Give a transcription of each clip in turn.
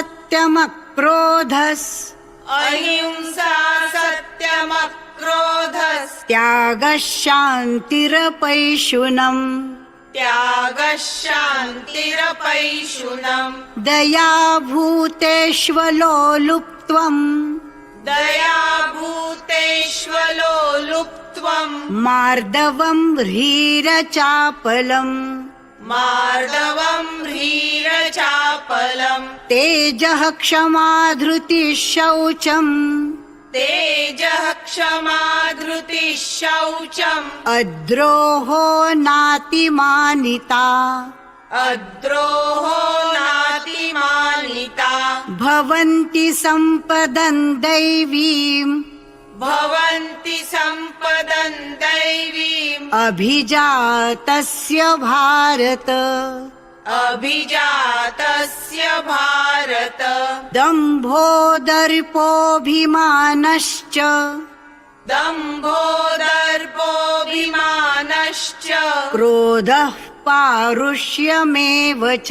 सत्यमक्रोधस् अहिंसा सत्यमक्रोधस् त्यागः शान्तिरपैशुनम् त्यागः शान्तिरपैशुनम् दया भूतेष्वलोलुप्त्वम् दया भूतेष्वलोलुप्त्वम् मार्दवम् ह्रीरचापलम् मार्दवम् ह्रीरचापलम् तेजः क्षमा धृतिः शौचम् तेजः क्षमा धृतिः शौचम् अद्रोहो नातिमानिता अद्रोहो नातिमानिता भवन्ति सम्पदन् दैवीम् भवन्ति सम्पदन् दैवीम् अभिजातस्य भारत अभिजातस्य भारत दम्भो दर्पोऽभिमानश्च दम्भो दर्पोऽभिमानश्च क्रोधः पारुष्यमेव च।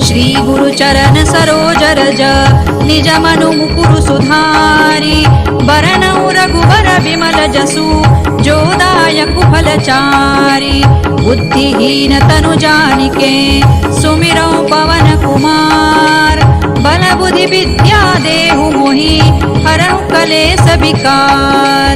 श्री गुरुचरण सरोज रज निज मनु मुकुरु सुधारी बरनौ रघुबर बिमल जसु जोदायकु फलचारी बुद्धिहीन तनु जानिके सुमिरौ पवन कुमार बल बुद्धि विद्या देहु मोहि हरहु कलेस विकार।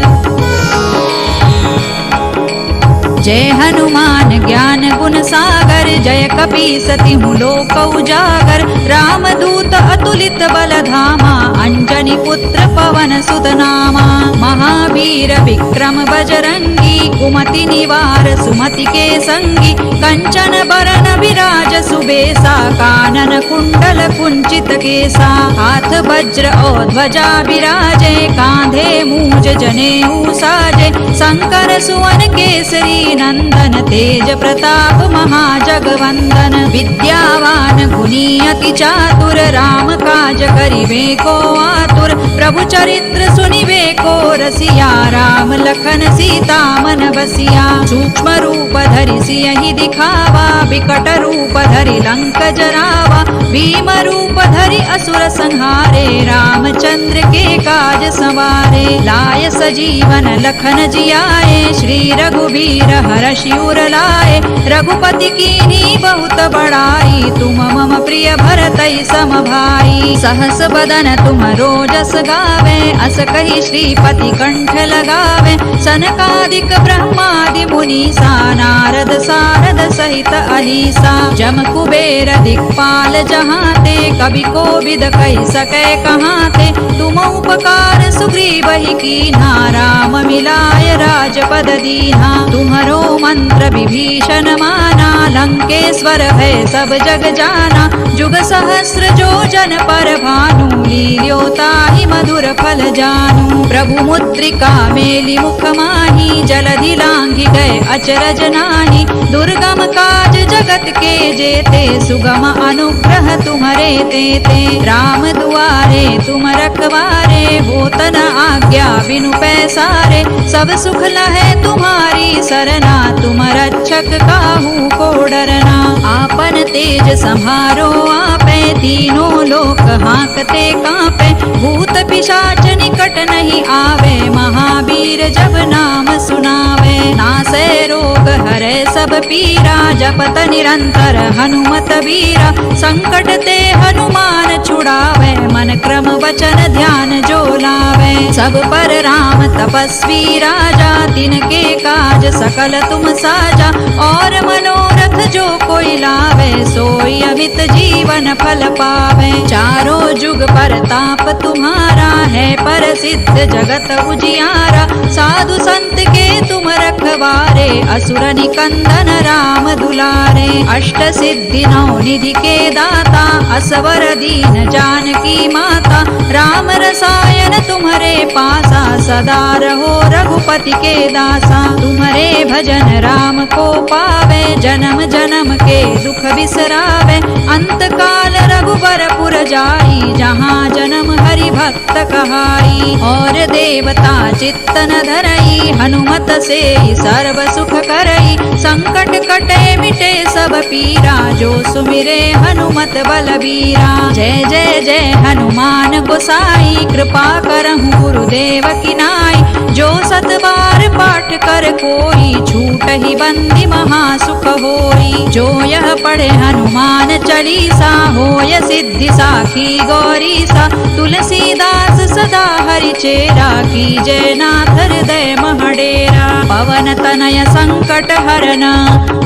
जय हनुमान ज्ञान गुण सागर जय कपीसति लोक उजागर रामदूत अतुलित बल धामा अंजनी पुत्र पवन सुत नामा महावीर विक्रम बजरंगी कुमति निवार सुमति के संगी कंचन बरन विराज सुबेसा कानन कुंडल कुंचित केसा हाथ वज्र और ध्वजा विराजे कांधे मूज जनेऊ साजे शंकर सुवन केसरी नंदन तेज प्रताप महाजगवंदन विद्यावान गुणी अति चातुर राम काज करिबे को आतुर प्रभु चरित्र सुनिबे को रसिया राम लखन सीता मन बसिया सूक्ष्म रूप धरि सियहि दिखावा विकट रूप धरि लंक जरावा भीम रूप धरि असुर संहारे रामचंद्र के काज संवारे लाय सजीवन लखन जियाए श्री रघुवीर हरषि उर लाए रघुपति कीन्ही बहुत बड़ाई तुम मम प्रिय भरतई सम भाई सहस बदन तुम रोजस गावे अस कहि श्रीपति कंठ लगावे सनकादिक ब्रह्मादि मुनीसा नारद सारद सहित अलीसा जम कुबेर दिक्पाल जहाते कवि कोविद कहि सकै कहाते तुम उपकार सुग्रीवहि कीन्हा राम मिलाय राजपद दीन्हा तुम्हरो मंत्र विभीषण माना लंकेश्वर है सब जग जाना जुग सहस्र जो जन पर भानु लील्योताहि मधुर फल जानू प्रभु मुद्रिका मेलि मुख माही जलधि लांघि गए अचरज नाही दुर्गम काज जगत के जेते सुगम अनुग्रह तुम्हरे तेते राम दुआरे तुम रखवारे होत न आज्ञा बिनु पैसारे सब सुख लहै तुम्हारी सरना तुम रक्षक काहू को डरना आपन तेज संहारो आपे तीनों लोक हांकते कांपे भूत पिशाच निकट नहीं आवे महावीर जब नाम सुनावे नासै रोग हरै सब पीरा जपत निरंतर हनुमत वीरा संकट ते हनुमान छुड़ावे मन क्रम वचन ध्यान जो लावे सब पर राम तपस्वी राजा तिनके काज सकल तुम साजा और मनोरथ जो कोई लावे सोई अमित जीवन फल पावे चारों जुग पर ताप तुम्हारा है प्रसिद्ध जगत उजियारा साधु संत के तुम रखवारे असुर निकंदन राम दुलारे अष्ट सिद्धि नौ निधि के दाता असवर दीन जानकी माता राम रसायन तुम्हारे पासा सदा रहो रघुपति के दासा तुम्हारे भजन राम को पावे जन्म जन्म के दुख बिसरावे अंत काल रघुबर पुर जाई जहाँ जन्म हरि हरि भक्त कहाई। और देवता चित्त न धरई, हनुमत से सर्व सुख करई। संकट कटे मिटे सब पीरा, जो सुमिरे हनुमत बलबीरा। जय जय जय हनुमान गोसाई, कृपा करहु गुरुदेव की नाई। जो सत बार पाठ कर कोई, छूट ही बंदी महासुख होई। जो यह पढ़े हनुमान चालीसा, होय सिद्धि साखी गौरीसा। तुलसीदास सदा हरि चेरा, की जय नाथ हृदय महडेरा। पवन तनय संकट हरन,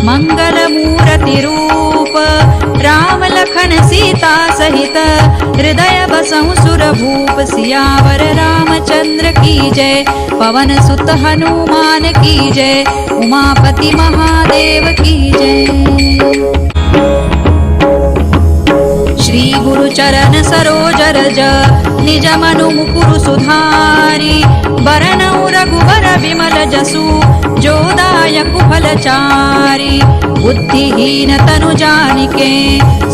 मंगल मूर्ति रूप। राम लखन सीता सहित, हृदय बसहु सुर भूप। सियावर रामचंद्र की जय, पवन सुत हनुमान की जय। उमापति महादेव की जय। श्री गुरु चरण सरोज रज, निज मनु मुकुरु सुधारी। बरनउँ रघुबर बिमल जसु, जो दायकु फलचारी। बुद्धिहीन तनु जानिके,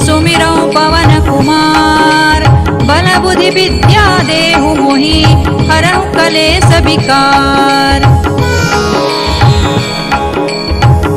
सुमिरौं पवन कुमार। बल बुद्धि विद्या देहु मोहि, हरहु कलेस विकार।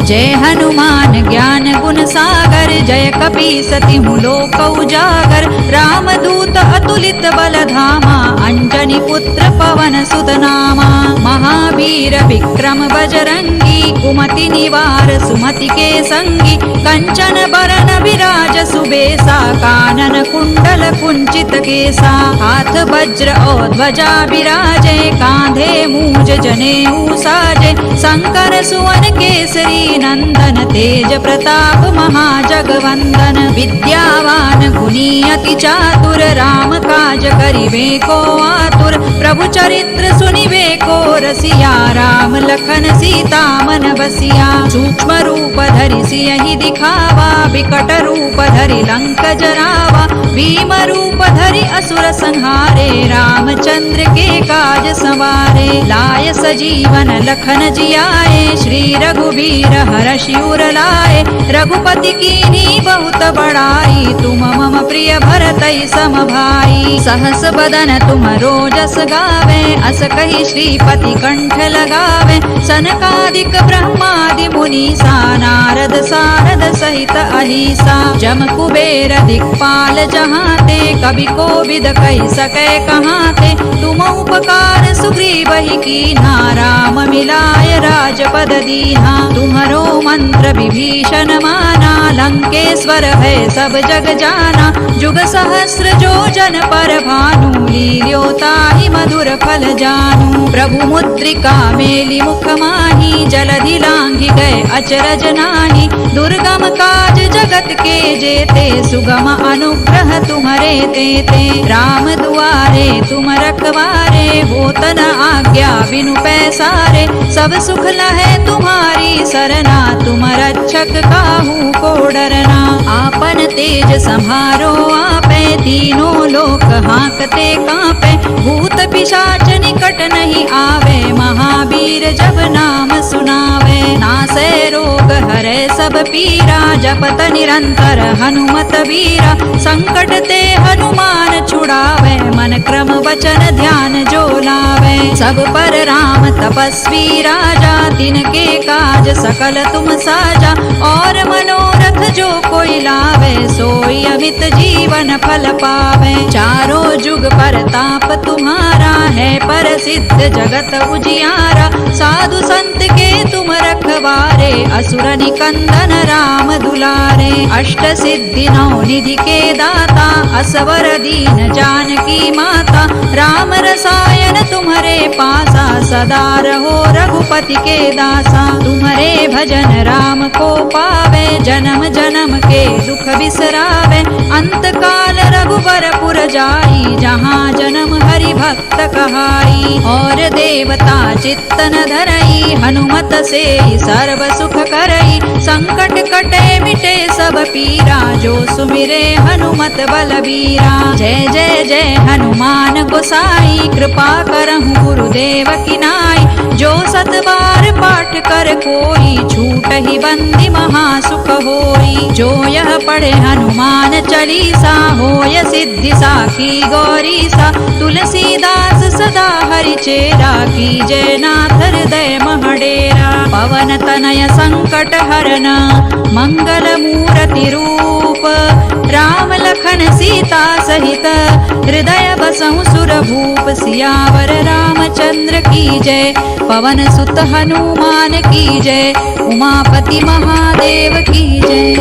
जय हनुमान ज्ञान गुण सागर, जय कपीस तिहु लोक उजागर। रामदूत अतुलित बल धामा, अंजनी पुत्र पवन सुत नामा। महावीर विक्रम बजरंगी, कुमति निवार सुमति के संगी। कंचन बरन विराज सुबेसा, कानन कुंडल कुंचित केसा। हाथ वज्र और ध्वजा विराजे, कांधे मूज जनेऊ साजे। शंकर सुवन केसरी नंदन, तेज प्रताप महाजगवंदन। विद्यावान गुणी अति चातुर, राम काज करिबे को आतुर। प्रभु चरित्र सुनिबे को रसिया, राम लखन सीता मन बसिया। सूक्ष्म रूप धरि सियहि दिखावा, बिकट रूप धरि लंक जरावा। भीम रूप धरि असुर संहारे, रामचंद्र के काज संवारे। लाय सजीवन लखन जियाए, श्री रघुबीर हरषि उर लाए। रघुपति कीन्ही बहुत बड़ाई, तुम मम प्रिय भरतई सम भाई। सहस बदन तुम रोजस गावे, अस कहि श्रीपति कंठ लगावे। सनकादिक ब्रह्मादि मुनीसा, नारद सारद सहित अहिसा। जम कुबेर दिक्पाल जहाते, कवि कोविद कहि सकै कहाते। तुम उपकार सुग्रीवहि कीन्हा, राम मिलाय राजपद दीन्हा। तुम्हरो मंत्र विभीषण माना, लंकेश्वर भय सब जग जाना। जुग सहस्र जो जन पर भानु, लील्योताहि मधुर फल जानू। प्रभु मुद्रिका मेलि मुख माहि, जलधि लांघि गए अचरज नाहि। दुर्गम काज जगत के जेते, सुगम अनुग्रह तुम्हरे तेते। राम दुआरे तुम रखवारे, होत न आज्ञा बिनु पैसारे। सब सुख लहै तुम्हारी सरना, तुम रक्षक काहू को डरना। आपन तेज सम्हारो आपे, तीनों लोक हांकते कांपे। भूत पिशाच निकट नहीं आवे, महावीर जब नाम सुनावे। नासै रोग हरै सब पीरा, जपत निरंतर हनुमत वीरा। संकट ते हनुमान छुड़ावे, मन क्रम वचन ध्यान जो लावे। सब पर राम तपस्वी राजा, तिनके काज सकल तुम साजा। और मनोरथ जो कोई लावे, सोई अमित जीवन फल पावे। चारों जुग परताप तुम्हारा है, प्रसिद्ध जगत उजियारा। साधु संत के तुम रखवारे, असुर निकंदन राम दुलारे। अष्ट सिद्धि नौ निधि के दाता, असवर दीन जानकी माता। राम रसायन तुम्हारे पासा, सदा रहो रघुपति के दासा। तुम्हारे भजन राम को पावे, जन्म जन्म के दुख बिसरावे। अंत काल रघुबर पुर जाई, जहाँ जन्म हरि हरि भक्त कहाई। और देवता चित्तन धरई हनुमत से सर्व सुख करई। संकट कटे मिटे सब पीरा जो सुमिरे हनुमत बलबीरा। जय जय जय हनुमान गोसाई कृपा करहु गुरुदेव की नाई। जो सत बार पाठ कर कोई छूट ही बंदी महासुख होई। जो यह पढ़े हनुमान चालीसा होय सिद्धि साखी गौरीसा। तुलसीदास सदा हरि चेरा की जय नाथ हृदय महडेरा। पवन तनय संकट हरन मंगल मूर्ति रूप। राम लखन सीता सहित हृदय बसहु सुर भूप। सियावर रामचंद्र की जय पवन सुत हनुमान की जय। उमापति महादेव की जय।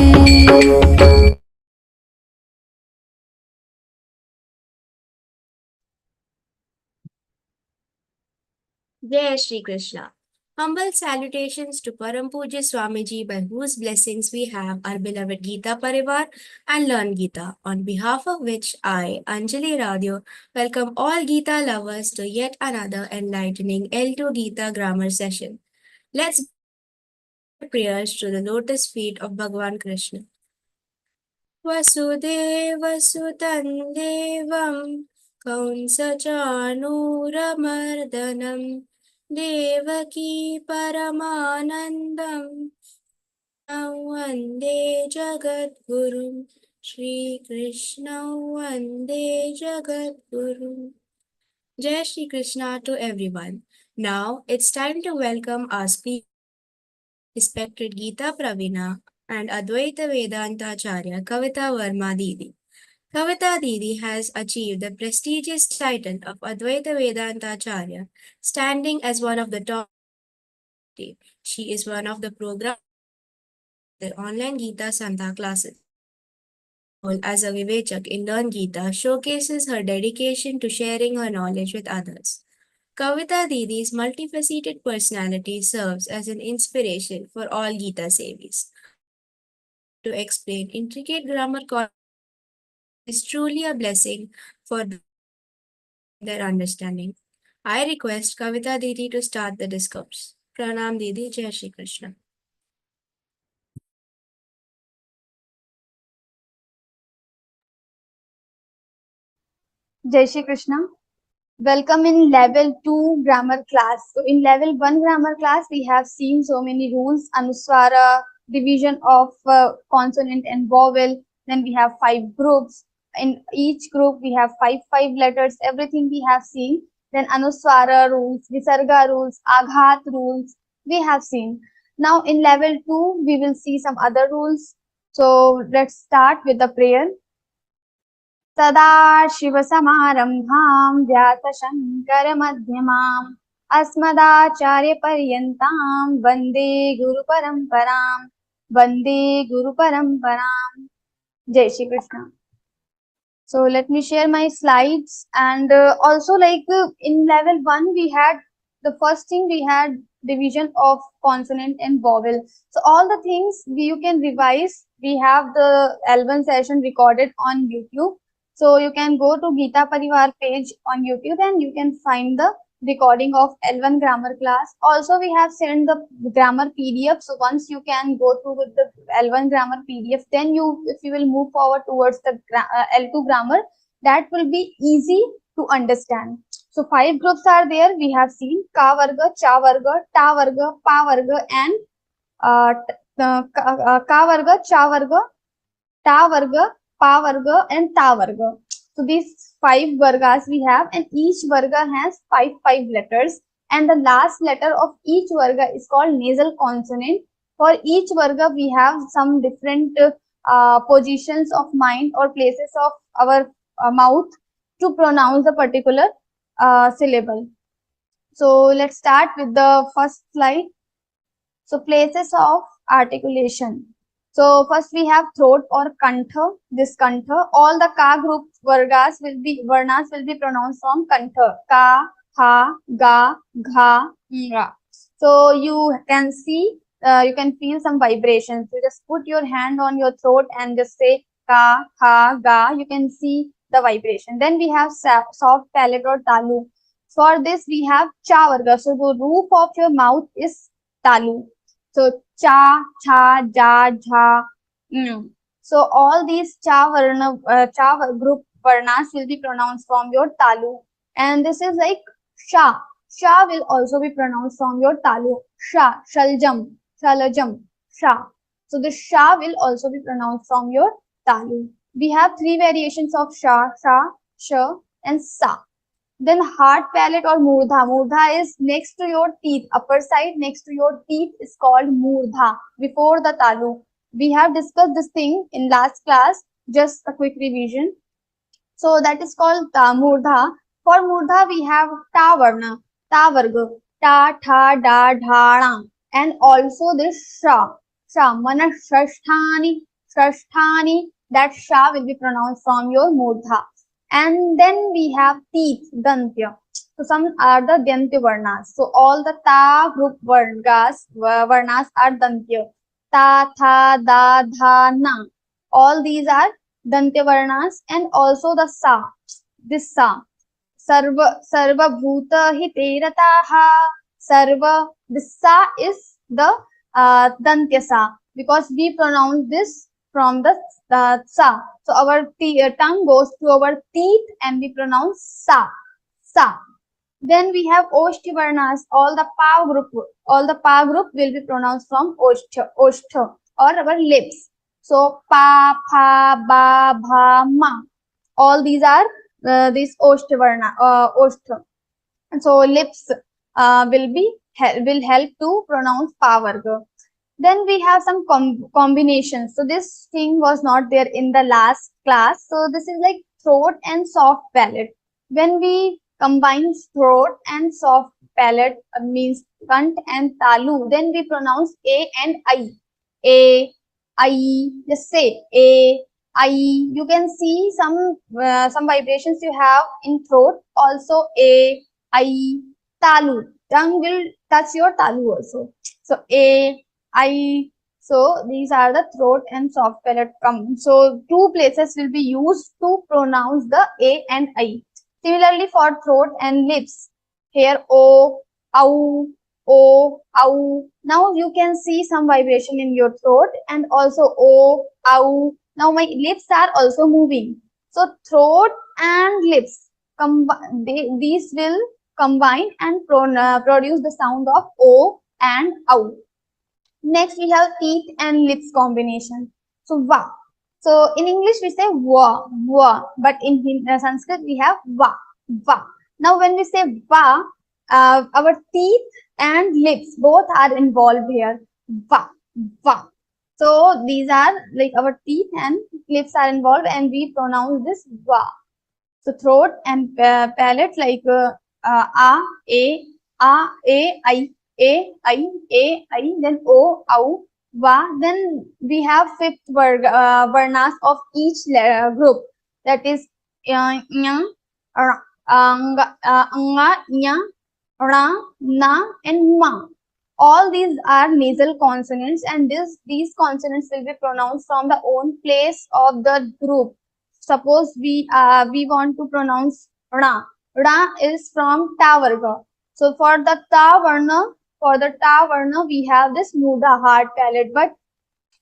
Jai Shri Krishna. Humble salutations to Param Pujya Swamiji, by whose blessings we have our beloved Geeta Pariwar and Learn Geeta, on behalf of which I, Anjali Radio, welcome all Geeta lovers to yet another enlightening L2 Geeta grammar session. Let's begin prayers to the lotus feet of Bhagavan Krishna. वसुदेवसुतं देवं कंसचाणूरमर्दनं देवकी परमानन्दं वन्दे जगद्गुरुं श्रीकृष्णं वन्दे जगद्गुरुं. Jai Shri Krishna to everyone. Now it's time to welcome our speaker, respected Geeta Pravina and Advaita Vedanta Acharya Kavita Verma Didi. Kavita Didi has achieved the prestigious title of Advaita Vedanta Acharya, standing as one of the top. She is one of the program the online Geeta Santa classes. Role as a Vivechak in Learn Geeta showcases her dedication to sharing her knowledge with others. Kavita Didi's multifaceted personality serves as an inspiration for all Geeta Sevis. To explain intricate grammar concepts is truly a blessing for their understanding. I request Kavita Didi to start the discourse. Pranam Didi, Jai Shri Krishna. Jai Shri Krishna. Welcome in level 2 grammar class. So in level 1 grammar class, we have seen so many rules, anuswara, division of consonant and vowel. Then we have 5 groups. In each group, we have five letters. Everything we have seen. Then anuswara rules, visarga rules, aghat rules, we have seen. Now in level 2, we will see some other rules. So let's start with the prayer. सदाशिवसमारम्भां व्यासशङ्करमध्यमाम् अस्मदाचार्यपर्यन्तां वन्दे गुरुपरम्पराम् वन्दे गुरुपरम्पराम्. Jai Shri Krishna. So let me share my slides, and also in level 1 we had the first thing, we had division of consonant and vowel. So all the things you can revise. We have the L1 session recorded on YouTube. So you can go to Geeta Pariwar page on YouTube and you can find the recording of L1 grammar class. Also, we have sent the grammar PDF. So once you can go through with the L1 grammar PDF, then if you will move forward towards the L2 grammar, that will be easy to understand. So 5 groups are there. We have seen Ka Varga, Cha Varga, Ta Varga, Pa Varga, and Ka Varga, Cha Varga, Ta Varga, Pa Varga, and Ta Varga. So these 5 vargas we have, and each varga has 5 letters, and the last letter of each varga is called nasal consonant. For each varga we have some different positions of mind or places of our mouth to pronounce a particular syllable. So let's start with the first slide. So places of articulation. So first we have throat or kantha. This kantha, all the ka group varnas will be pronounced from kantha. Ka, ha, ga, gha, nga. So you can see, you can feel some vibrations. You just put your hand on your throat and just say ka, ha, ga. You can see the vibration. Then we have soft palate or talu. For this we have cha varga. So the roof of your mouth is talu. So cha, cha, ja, jha. So all these cha group varnas will be pronounced from your talu. And this is like sha. Sha will also be pronounced from your talu. Sha, shaljam, shalajam, sha. So the sha will also be pronounced from your talu. We have three variations of sha, sha, sh, and sa. Then hard palate or murdha. Murdha is next to your teeth. Upper side next to your teeth is called murdha. Before the talu. We have discussed this thing in last class. Just a quick revision. So that is called murdha. For murdha we have ta varna, ta varga, ta, tha, da, dha, na. And also this sha. Sha, mana shashthani, shashthani. That sha will be pronounced from your murdha. And then we have teeth, dantya. So some are the dantya varnas. So all the ta group varnas are dantya. Ta, tha, da, dha, na. All these are dantya varnas. And also the sa, this sa. Sarva, sarva bhuta hiterataha. Sarva, this sa is the dantya sa. Because we pronounce this from the sa. So our tongue goes to our teeth and we pronounce sa, sa. Then we have oshthi varnas. All the pa group will be pronounced from oshtha, oshtha, or our lips. So pa, pha, ba, bha, ma. All these are these oshthi varna, oshtha. And so lips will help to pronounce pa varga. Then we have some combinations. So this thing was not there in the last class. So this is like throat and soft palate. When we combine throat and soft palate, means kant and talu, then we pronounce a and I. A, I. Just say a, I. You can see some vibrations you have in throat. Also a, I, talu. Tongue will touch your talu also. So a, I. So these are the throat and soft palate come. So two places will be used to pronounce the a and I. Similarly for throat and lips, here o, au, o, au. Now you can see some vibration in your throat and also o, au. Now my lips are also moving. So throat and lips, these will combine and produce the sound of o and au. Next, we have teeth and lips combination. So, va. So, in English, we say va, va. But in Sanskrit, we have va, va. Now, when we say va, our teeth and lips both are involved here. Va, va. So, these are like our teeth and lips are involved and we pronounce this va. So, throat and palate like a, I. Then o, au, va. Then we have fifth varnas of each group. That is nya, anga, nya, ra, na, and ma. All these are nasal consonants, and these consonants will be pronounced from the own place of the group. Suppose we want to pronounce ra. Ra is from ta varga. So for the ta varna, we have this mudha, hard palate. But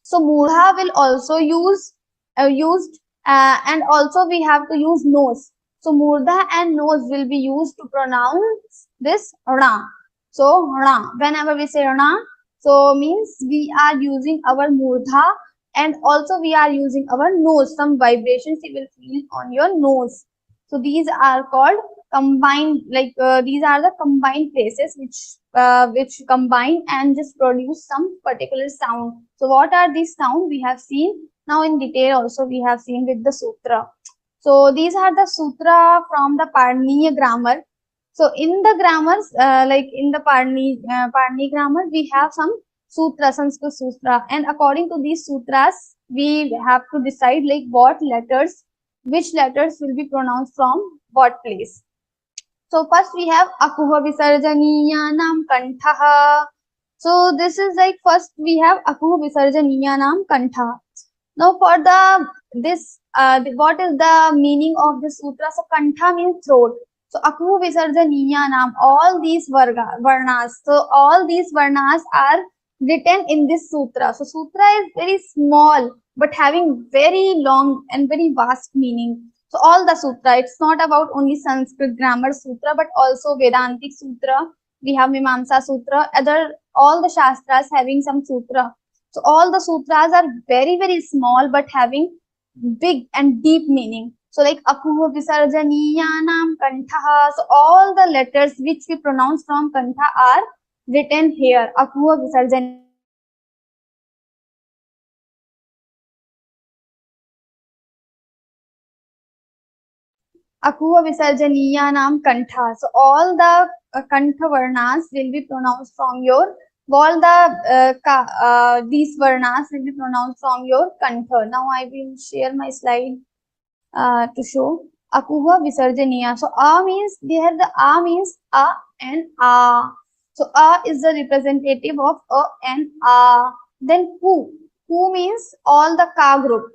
so mudha will also used, and also we have to use nose. So mudha and nose will be used to pronounce this ra. So ra. Whenever we say ra, so means we are using our mudha and also we are using our nose. Some vibrations you will feel on your nose. So these are called combined, like these are the combined places which combine and just produce some particular sound. So what are these sounds we have seen? Now in detail also we have seen with the sutra. So these are the sutra from the Parniya grammar. So in the grammars, like in the Parni grammar, we have some sutra, Sanskrit sutra, and according to these sutras, we have to decide like which letters will be pronounced from what place. So first we have akuha visarjaniyanam kantaha. So this is like first we have akuha visarjaniyanam kantaha. Now for the what is the meaning of this sutra? So kantha means throat. So aku visarjaniyanam, all these varnas. So all these varnas are written in this sutra. So sutra is very small but having very long and very vast meaning. So all the sutra, it's not about only Sanskrit grammar sutra but also Vedantic sutra. We have Mimamsa sutra, other all the shastras having some sutra. So all the sutras are very very small but having big and deep meaning. So like akuha visarjaniyanam kantha. So all the letters which we pronounce from kantha are written here. Akuha visarjaniyanam. Akuha visarjaniyanam kantha. So all the kantha varnas will be pronounced from your all the these varnas will be pronounced from your kantha. Now I will share my slide to show akuha visarjaniya. So a means there the a means a and a. So a is the representative of a and a. Then who means all the ka group.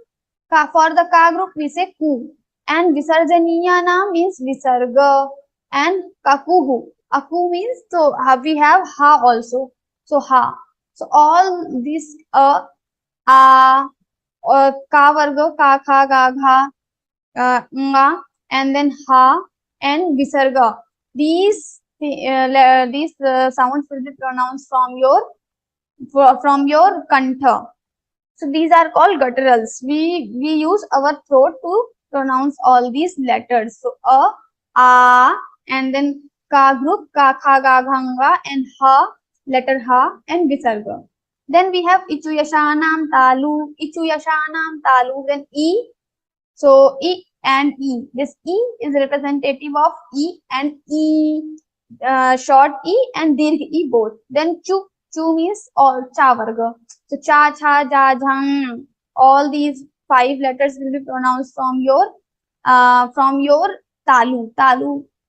Ka, for the ka group we say ku. And visarjaniyana means visarga. And kakuhu. Aku means so we have ha also. So ha. So all these a ka varga ka kha ga gha nga, and then ha and visarga. These sounds will be pronounced from your kantha. So these are called gutturals. We use our throat to pronounce all these letters. So a, and then ka group ka kha ga gha nga, and ha, letter ha, and visarga. Then we have ichu yashanam talu, then e. So e and e. This e is representative of e and e, short e and dirgh e both. Then chu means all cha varga. So cha, cha, ja, jhang. All these 5 letters will be pronounced from your talu.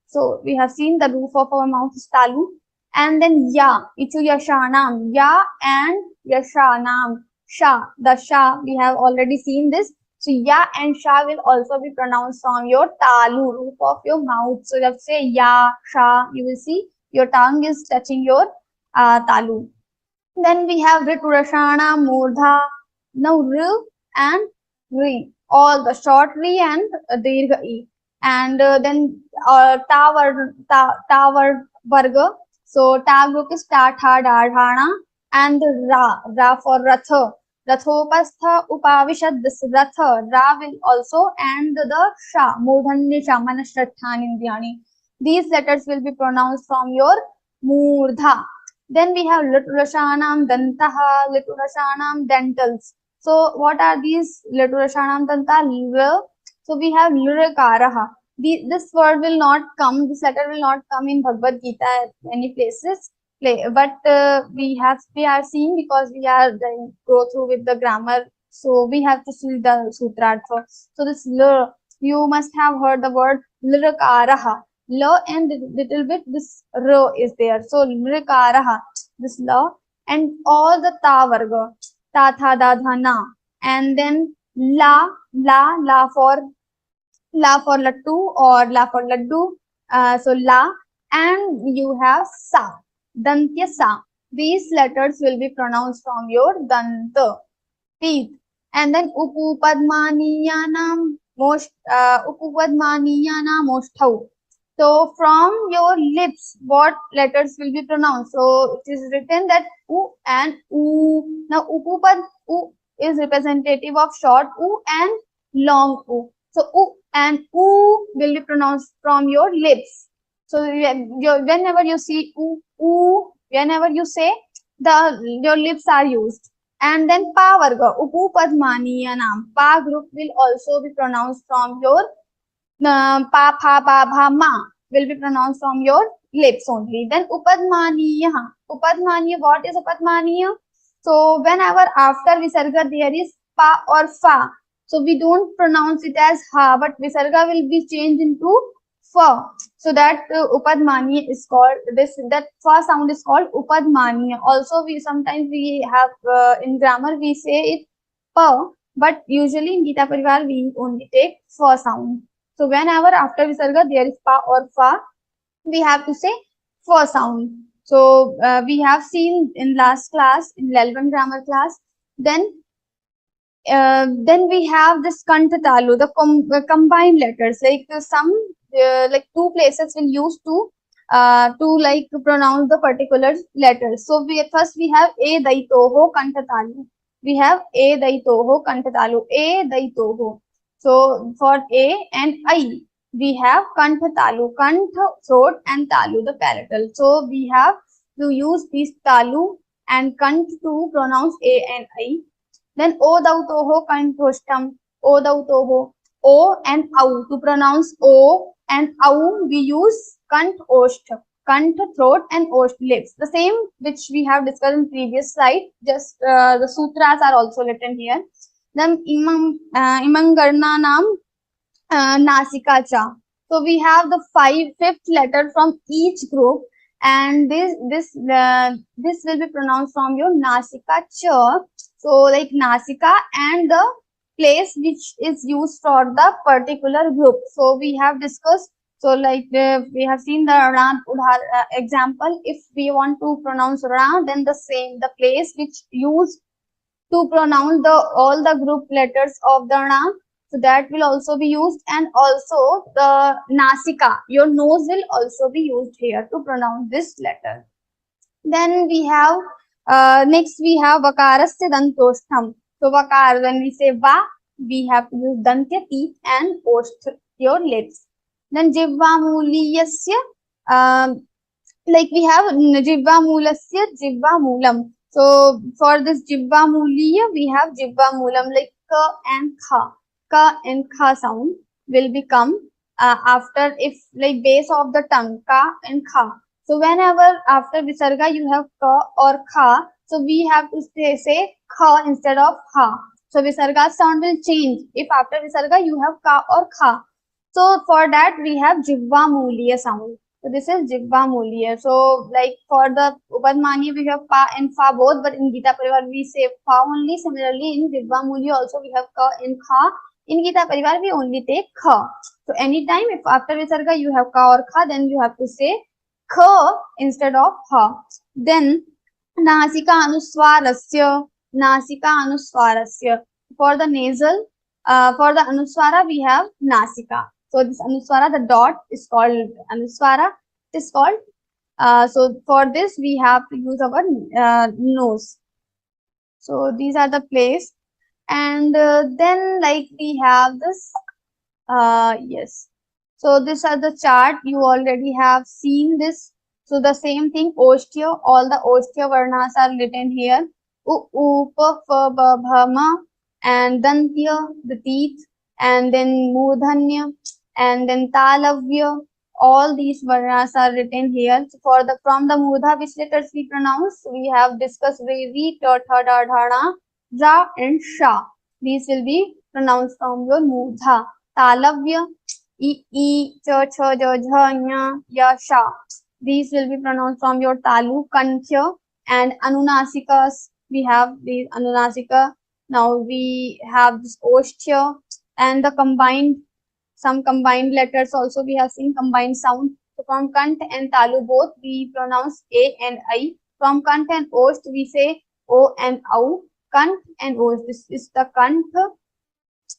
So we have seen the roof of our mouth is talu. And then ya, ichu yashanam, ya and yashanam. Sha, the sha, we have already seen this. So ya and sha will also be pronounced from your talu, roof of your mouth. So let's say ya, sha, you will see your tongue is touching your talu. Then we have riturashana, murdha. Now r and ri, all the short ri and dirgha e. And then ta varga. So ta group is ta, tha, da, dhana, and ra for ratha. Rathopastha upavishad, this ratha, ra will also, and the sha, murdhanya shamanashrathan indiyani. These letters will be pronounced from your murdha. Then we have liturashanam dantaha, liturashanam dentals. So what are these liturashanam danta? So we have lirakaraha. This word will not come, this letter will not come in Bhagavad Gita at many places. But we are seeing, because we are go through with the grammar, so we have to see the sutrartha. So this l, you must have heard the word lirakaraha. L and little bit this r is there. So lirakaraha, this l, and all the ta varga, ta, tha, da, dha, na, and then la for lattu or la for laddu. So la, and you have sa. Dantya sa. These letters will be pronounced from your danta, teeth. And then upupadmaniyanam mosthau. So from your lips, what letters will be pronounced? So it is written that u and u. Now upupad, u is representative of short u and long u. So u and u will be pronounced from your lips. So whenever you see u, whenever you say, your lips are used. And then pa varga, upu padmaniyanam. Pa group will also be pronounced from your pa, pha, ba, bha, ma will be pronounced from your lips only. Then upadmaniya. Upadmaniya, what is upadmaniya? So whenever after visarga there is pa or fa, so we don't pronounce it as ha, but visarga will be changed into fa. So that upadmaniya is called, that fa sound is called upadmaniya. Also we sometimes we have in grammar we say it pa, but usually in Geeta Pariwar we only take fa sound. So whenever after visarga there is pa or fa, we have to say fa sound. So we have seen in last class, in L1 grammar class, then we have this kantatalu, the combined letters, like some like two places will use to like pronounce the particular letters. So first we have a daitoho kantatalu. We have a daitoho kantatalu, a daitoho. So for a and I, we have kantatalu, kantha throat and talu the palatal. So we have to use these talu and kant to pronounce a and I. Then O dautoho kanthostam, O dautoho, O and Au. To pronounce O and Au, we use kant osht, kant throat and osht lips. The same which we have discussed in previous slide, just the sutras are also written here. Then imangarna nam nasika cha. So we have the fifth letter from each group, and this will be pronounced from your nasika cha. So like nasika and the place which is used for the particular group. So we have discussed. So like we have seen the Ran Udhar example. If we want to pronounce Ra, then the place which used to pronounce all the group letters of the Ra. So that will also be used, and also the nasika, your nose will also be used here to pronounce this letter. Then we have next we have vakarasya dantostham. So vakar, when we say va, we have to use dantya teeth and osth your lips. Then jivva muliyasya, like we have jivva mulasya, jivva mulam. So for this jivva muliya, we have jivva mulam, like ka and kha. Ka and kha sound will become after, if like base of the tongue, ka and kha. So whenever after visarga you have ka or kha, so we have to say kha instead of ha. So visarga sound will change if after visarga you have ka or kha. So for that we have jivva muliya sound. So this is jivva muliya. So like for the upadmani we have pa and fa both, but in Geeta Parivar we say fa only. Similarly in jivva muliya also we have ka and kha. In Geeta Parivar we only take kha. So anytime if after visarga you have ka or kha, then you have to say kha instead of ha. Then nasika anuswarasya, nasika anuswarasya. For the nasal, for the anuswara we have nasika. So this anuswara, the dot is called anuswara. It is called. So for this we have to use our nose. So these are the place, and then like we have this. Yes. So these are the chart. You already have seen this. So the same thing, Oshtya, all the Oshtya Varnas are written here. U, Pa, Fa, Ba, Bha, Ma, and Dantya, the teeth, and then Mudhanya, and then Talavya. All these Varnas are written here. So for the from the Mudha, which letters we pronounce? We have discussed Re, Ta, Tha, Da, Dha, Na, Ra, and Sha. These will be pronounced from your Mudha. Talavya, I, Cha, Cha, Ja, Jha, Nya, Ya, Sha. These will be pronounced from your Talu, Kanthya, and Anunasikas. We have these Anunasika. Now we have this Oshtya, and the some combined letters also we have seen combined sound. So from Kant and Talu both we pronounce A and I. From Kant and Osht we say O and Au. Kant and Osht. This is the Kant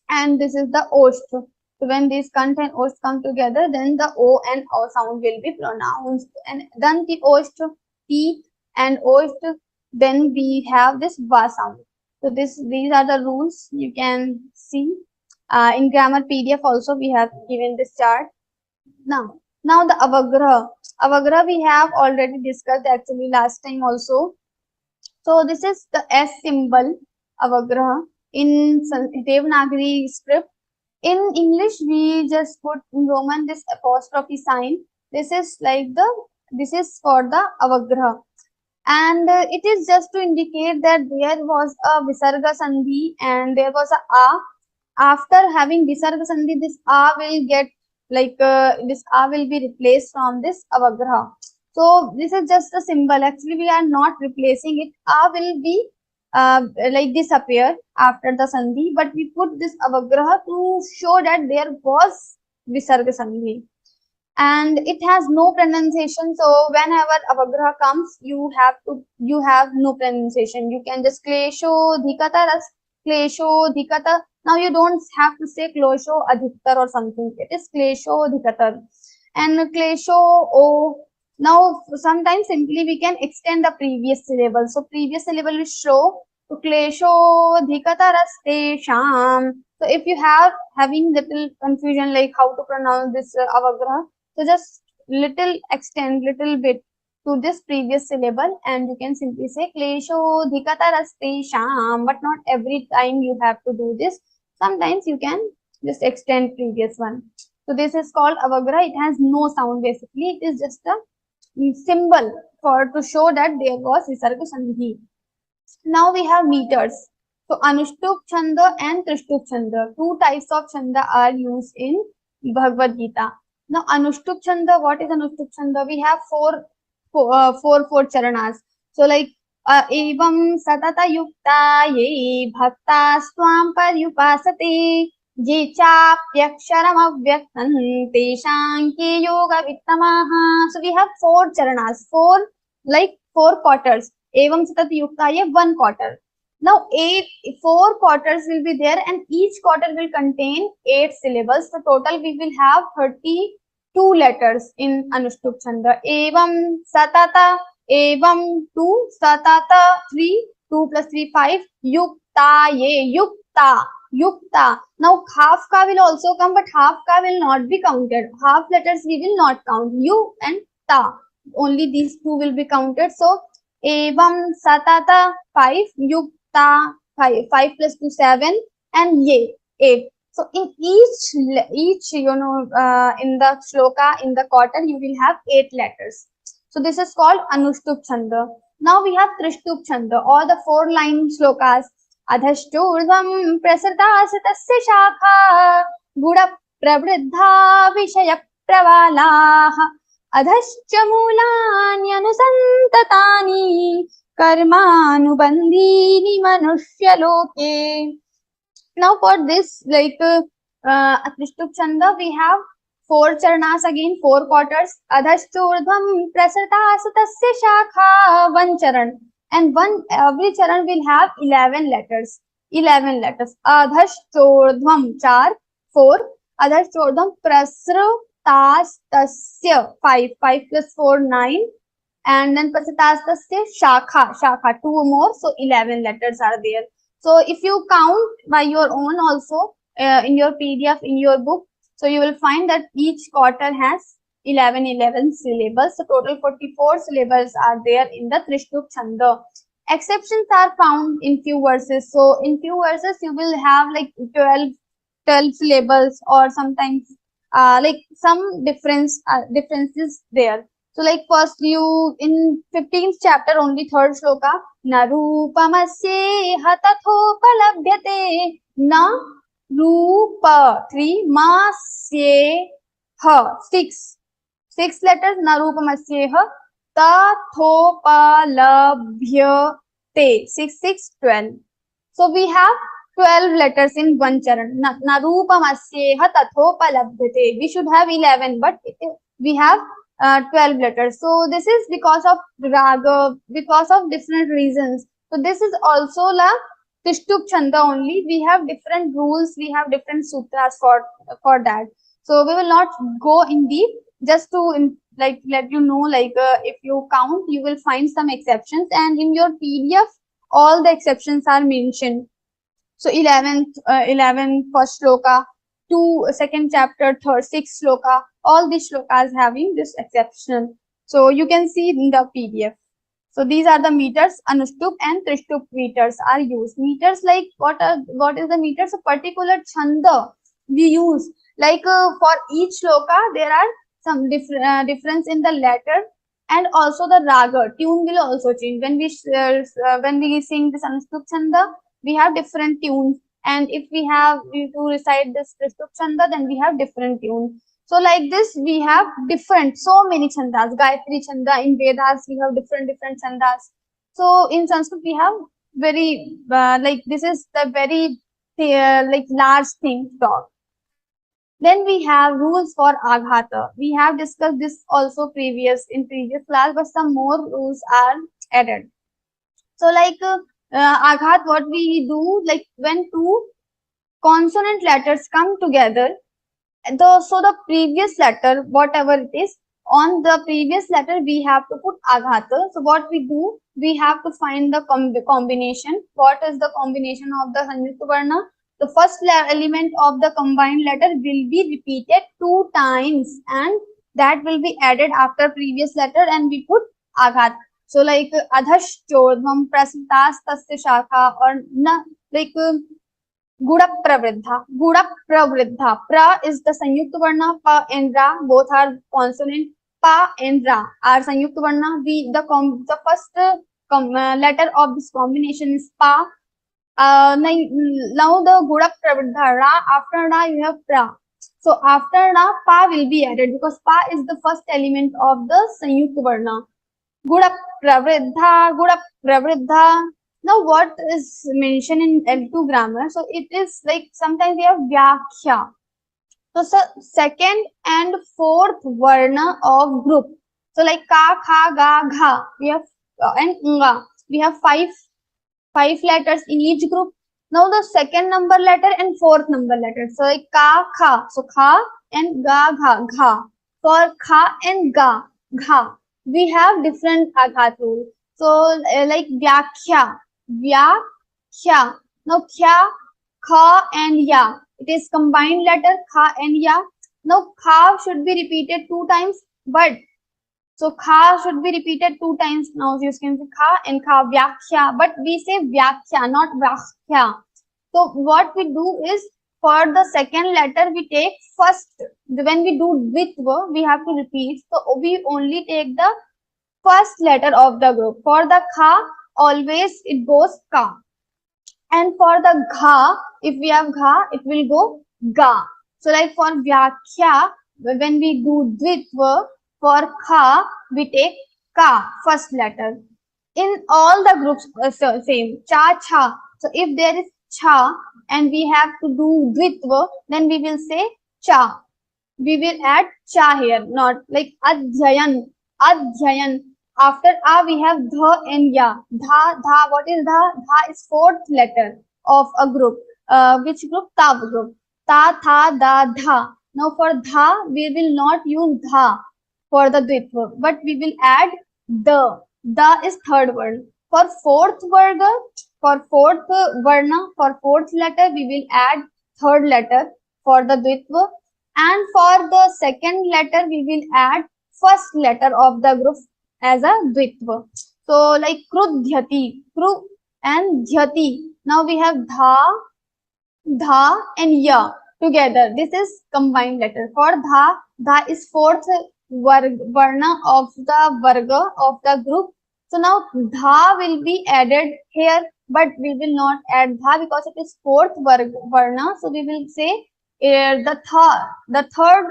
and this is the Osht. So when these Kant and Osht come together, then the O and O sound will be pronounced. And then the Osht, T and Osht, then we have this Va sound. So these are the rules you can see. In grammar PDF also we have given this chart. Now the Avagraha. Avagraha we have already discussed actually last time also. So this is the S symbol, Avagraha, in Devanagari script. In English, we just put in Roman this apostrophe sign. This is for the Avagraha. And it is just to indicate that there was a Visarga Sandhi and there was a A. After having Visarga Sandhi, this A will get this A will be replaced from this Avagraha. So this is just a symbol. Actually, we are not replacing it. A will be like disappear after the sandhi, but we put this avagraha to show that there was visarga sandhi, and it has no pronunciation. So whenever avagraha comes, you have no pronunciation. You can just klesho dhikata ras, klesho dhikata. Now you don't have to say klesho adhiktar or something. It is klesho dhikatar and klesho o. Now sometimes simply we can extend the previous syllable. So previous syllable is show to klesho dhikata raste sham. So if you have having little confusion like how to pronounce this avagraha, so just little extend little bit to this previous syllable and you can simply say klesho dhikata raste sham, but not every time you have to do this. Sometimes you can just extend previous one. So this is called avagra. It has no sound basically. It is just a symbol for to show that there was visarga sandhi. Now we have meters. So Anushtup Chanda and Trishtup Chanda. Two types of chanda are used in Bhagavad Gita. Now Anushtup Chanda, what is Anushtup Chanda? We have four charanas. So like evam satata yukta ye bhakta swam paryupasate ye chapyaksharam avyaktan tesham ke yoga vittamaha. So we have four charanas, four quarters. Evam satat yukta, one quarter. Now four quarters will be there and each quarter will contain 8 syllables. So total we will have 32 letters in Anushtup Chanda. Evam satata, evam 2, satata 3, 2 plus 3 5, yukta ye, yukta. Now half ka will also come, but half ka will not be counted. Half letters we will not count. You and ta. Only these two will be counted. So evam satata 5, yukta 5, 5 plus 2 7, and ye 8. So in each in the shloka, in the quarter, you will have 8 letters. So this is called Anushtup Chanda. Now we have Trishtup Chanda, or the 4-line shlokas. Adhashturdvam prasartasya shakha gura pravriddha vishayak pravalaha अधश्च मूलान्यनुसन्ततानि कर्मानुबन्धीनि मनुष्यलोके. Now for this Trishtup Chanda, we have 4 charanas again, 4 quarters. Adhashturdhvam prasartasya shakha, 1 charan, and every charan will have 11 letters. 11 letters. Adhashturdhvam 4, adhashturdhvam prasartasya 5 plus 4 9, and then prasartasya shakha 2 more, so 11 letters are there. So if you count by your own also in your PDF, in your book, so you will find that each quarter has 11 syllables. So total 44 syllables are there in the Trishtup Chanda. Exceptions are found in few verses. So in few verses you will have like 12 syllables, or sometimes like some differences there. So like first you in 15th chapter only 3rd shloka, narupamasye hatathopalabhyate, na rupa 3, masye ha 6 letters, narupamasye ha tathopalabhyate 6 12. So we have 12 letters in one charan. Narupamasye ha tathopalabhyate. We should have 11, but we have 12 letters. So this is because of raga, because of different reasons. So this is also la Trishtup Chanda only. We have different rules, we have different sutras for that. So we will not go in deep, just to let you know, if you count, you will find some exceptions, and in your PDF all the exceptions are mentioned. So 11 first shloka, 2 second chapter, 3rd 6th shloka, all these shlokas having this exception. So you can see in the PDF. So these are the meters. Anushtup and Trishtup meters are used. Meters, like what is the meters? A particular chanda we use. Like for each shloka there are some difference in the letter, and also the raga tune will also change. When we sing this Anushtup Chanda, we have different tunes, and if we have to recite this Trishtup Chanda, then we have different tunes. So like this we have so many chandas. Gayatri Chanda, in Vedas we have different chandas. So in Sanskrit we have very like this is the very like large thing to talk. Then we have rules for aghata. We have discussed this also in previous class, but some more rules are added. So like aghat, what we do, like when two consonant letters come together, the previous letter, whatever it is, on the previous letter we have to put aghata. So what we do, we have to find the combination. What is the combination of the sanyukta varna? The first element of the combined letter will be repeated 2 times, and that will be added after previous letter, and we put aghat. So like adhashchodham prasitas tasya shakha, or na, like Guda pravriddha. Pra is the Sanyukta Varna. Pa and Ra both are consonant. Pa and Ra are Sanyukta Varna. The first letter of this combination is Pa. Now the Guda pravriddha Ra, after Ra you have Pra. So after Ra, Pa will be added because Pa is the first element of the Sanyukta Varna. Guda pravriddha. Now, what is mentioned in L2 grammar? So, it is like sometimes we have vyakhya. So, second and fourth varna of group. So, like ka, kha, ga, gha. We have and nga. We have five letters in each group. Now, the second number letter and fourth number letter. So, like ka, kha. So, kha and ga, gha, gha. For kha and ga, gha, we have different aghat rule. So, like vyakhya. Vyakhya. Now, kya, kha and ya. It is combined letter kha and ya. Now, kha should be repeated 2 times, but so kha should be repeated 2 times. Now, you can say kha and kha, vyakhya, but we say vyakhya, not vyakhya. So, what we do is for the second letter, we take first. When we do dvitva, we have to repeat. So, we only take the first letter of the group. For the kha, always it goes ka, and for the gha, if we have gha, it will go ga. So like for vyakhya, when we do dvitva, for kha we take ka, first letter. In all the groups same, cha, cha. So if there is cha and we have to do dvitva, then we will say cha. We will add cha here, not like adhyayan. After a we have dha and ya. Dha. What is dha? Dha is fourth letter of a group. Which group? Tav group. Ta, tha, da, dha. Now for dha we will not use dha for the dvitva, but we will add the. Da is third word. For fourth varna, for fourth letter we will add third letter for the dvitva, and for the second letter we will add first letter of the group as a dvitva. So like krudhyati, kru and dhyati. Now we have dha and ya together. This is combined letter. For dha is fourth varna of the varga of the group. So now dha will be added here, but we will not add dha because it is fourth varna. So we will say the third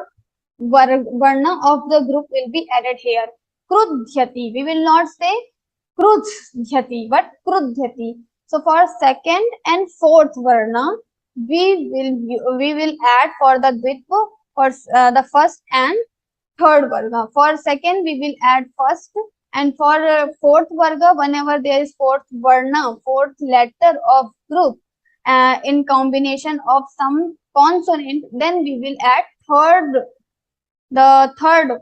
varna of the group will be added here. Krudhyati. We will not say krudhyati, but krudhyati. So for second and fourth varna, we will add for the dvitva for the first and third varga. For second, we will add first, and for fourth varga, whenever there is fourth varna, fourth letter of group in combination of some consonant, then we will add the third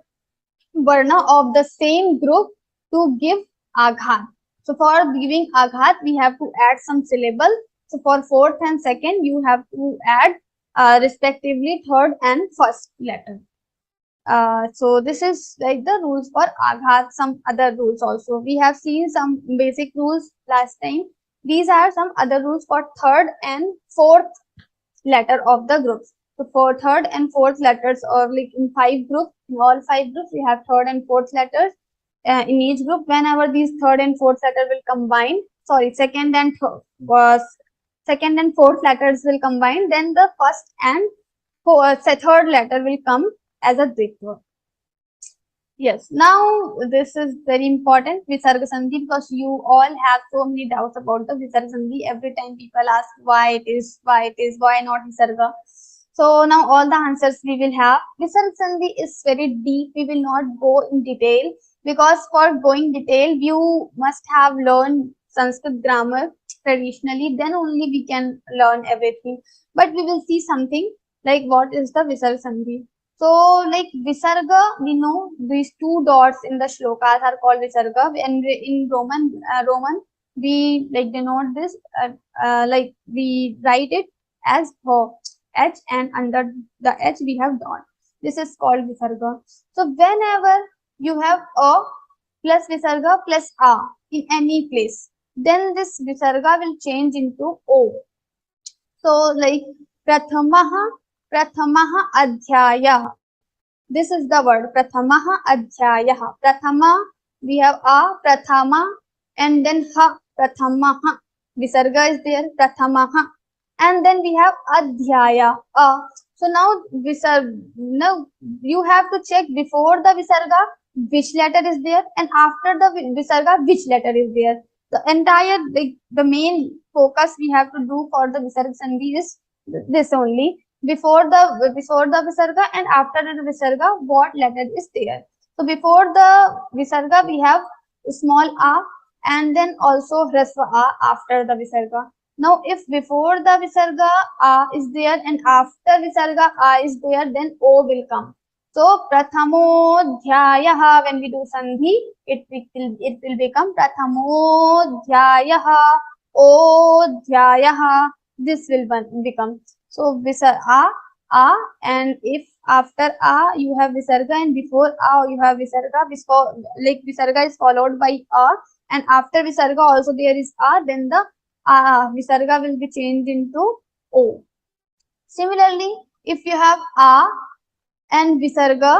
varna of the same group to give aghat. So for giving aghat, we have to add some syllable. So for fourth and second, you have to add respectively third and first letter. So this is like the rules for aghat. Some other rules also. We have seen some basic rules last time. These are some other rules for third and fourth letter of the groups. So for third and fourth letters, or like in 5 groups, in all 5 groups, we have third and fourth letters in each group. Whenever these third and fourth letter will combine, second and fourth letters will combine, then the first and third letter will come as a dvitva. Yes, now this is very important, Visarga Sandhi, because you all have so many doubts about the Visarga Sandhi. Every time people ask why it is, why not Visarga. So now all the answers we will have. Visarga Sandhi is very deep. We will not go in detail because for going detail, you must have learned Sanskrit grammar traditionally. Then only we can learn everything. But we will see something like what is the Visarga Sandhi. So, like Visarga, we know these two dots in the shlokas are called Visarga, and in Roman, we like denote this, like we write it as ho, H, and under the H we have dot. This is called Visarga. So, whenever you have a plus Visarga plus a in any place, then this Visarga will change into O. So, like Prathamaha, Prathamaha Adhyaya. This is the word Prathamaha Adhyayah. Prathama, we have a Prathama, and then Ha, Prathamaha. Visarga is there, Prathamaha. And then we have Adhyaya. So now now you have to check before the Visarga which letter is there, and after the Visarga which letter is there. The entire, like the main focus we have to do for the Visarga Sandhi is this only, before the visarga and after the visarga what letter is there. So before the visarga we have small a, and then also hrasva a after the visarga. Now if before the visarga a is there and after visarga a is there, then o will come. So prathamodhyayah, when we do sandhi, it will become prathamodhyayah, odhyayah. This will become. So visar a, and if after a you have visarga and before a you have visarga, like visarga is followed by a, and after visarga also there is a, then the visarga will be changed into o. Similarly, if you have a and visarga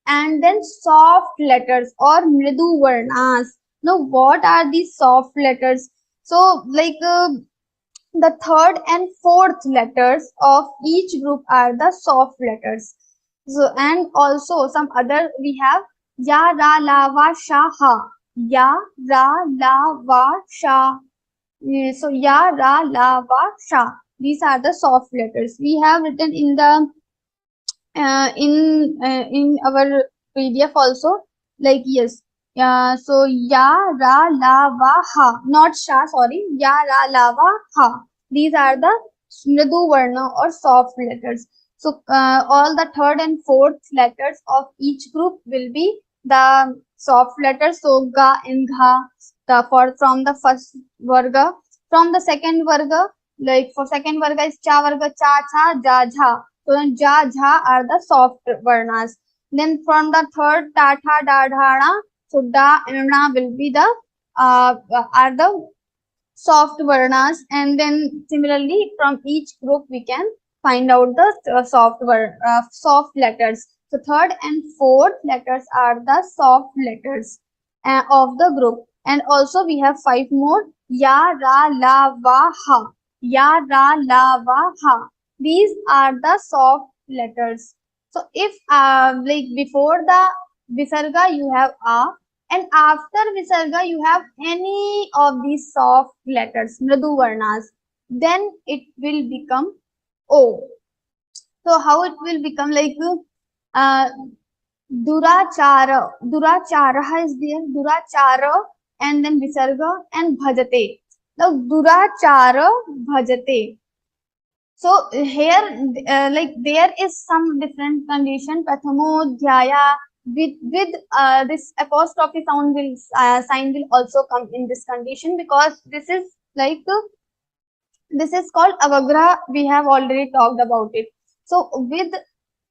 and then soft letters or mridu varnas. Now, what are these soft letters? So, like the third and fourth letters of each group are the soft letters. So, and also some other we have ya, ra, la, va, sha, ha. Ya, ra, la, va, sha. So, ya, ra, la, va, sha. These are the soft letters. We have written in the in our PDF also, like yes. So ya, ra, la, va, ha, not sha, sorry, ya, ra, la, va, ha. These are the mridu varna or soft letters. So all the third and fourth letters of each group will be the soft letters. So ga and gha, from the first varga. From the second varga, like for second varga is cha varga, cha, cha, ja, jha. So then ja, jha are the soft varnas. Then from the third ta, tha, da, dha, na, so da and na will be the are the soft varnas, and then similarly from each group we can find out the soft letters. So third and fourth letters are the soft letters of the group, and also we have five more: ya, ra, la, va, ha. Ya, ra, la, va, ha. These are the soft letters. So if like before the visarga you have a, and after visarga you have any of these soft letters, mridu varnas, then it will become o. So how it will become, like uh, durachara is there, durachara, and then visarga and bhajate. Now durachara bhajate. So here, like there is some different condition. Prathamodhyaya, with this apostrophe sound will sign will also come in this condition, because this is like this is called avagraha. We have already talked about it. So with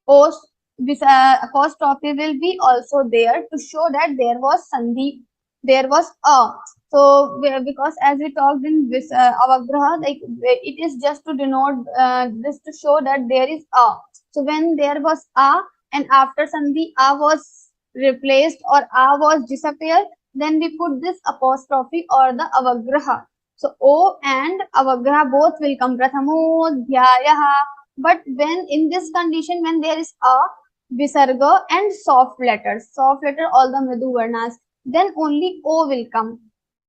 os, this apostrophe will be also there to show that there was sandhi, there was a. So because as we talked in this avagraha, like it is just to denote, just to show that there is a. So when there was a and after sandhi a was replaced or a was disappeared, then we put this apostrophe or the avagraha. So o and avagraha both will come, prathamodhyayah. But when in this condition, when there is a, visarga and soft letters. Soft letter, all the mridu varnas. Then only O will come.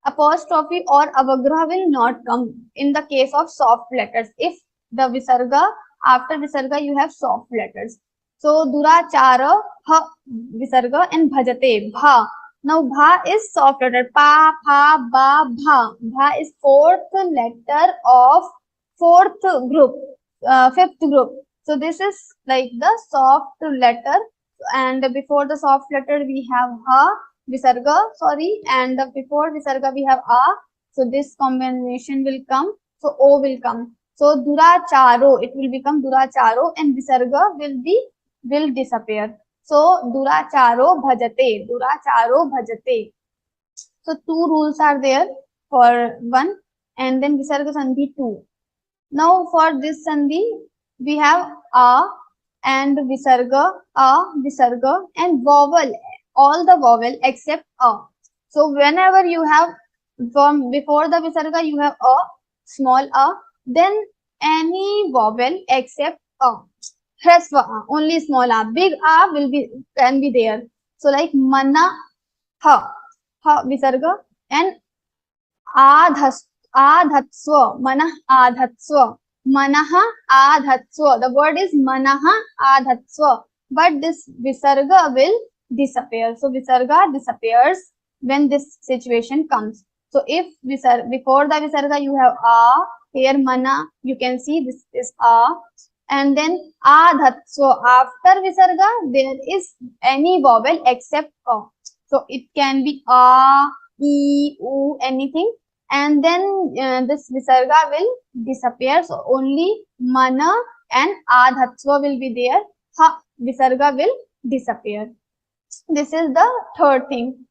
Apostrophe or avagraha will not come in the case of soft letters. If the visarga, after visarga you have soft letters. So durachara, ha visarga, and bhajate, bha. Now bha is soft letter. Pa, pha, ba, bha. Bha is fourth letter of fourth group, fifth group. So this is like the soft letter, and before the soft letter we have ha visarga, sorry, and before visarga we have a. So this combination will come. So O will come. So duracharo, it will become duracharo, and visarga will disappear. So duracharo bhajate, duracharo bhajate. So two rules are there for one, and then visarga sandhi two. Now for this sandhi we have a and visarga, and vowel, all the vowel except a. So whenever you have from before the visarga you have a, small a, then any vowel except a. Hrasva a, only small a, big a can be there. So like mana, ha visarga, and adhas adhatsva, manah adhatsva, manaha adhatsva. The word is manaha adhatsva, but this visarga will disappear. So visarga disappears when this situation comes. So if before the visarga you have a, here mana, you can see this is a, and then adhatsva. After visarga there is any vowel except a. So it can be a, e, u, anything, and then this visarga will disappear. So only mana and adhatsva will be there. Ha visarga will disappear. This is the third thing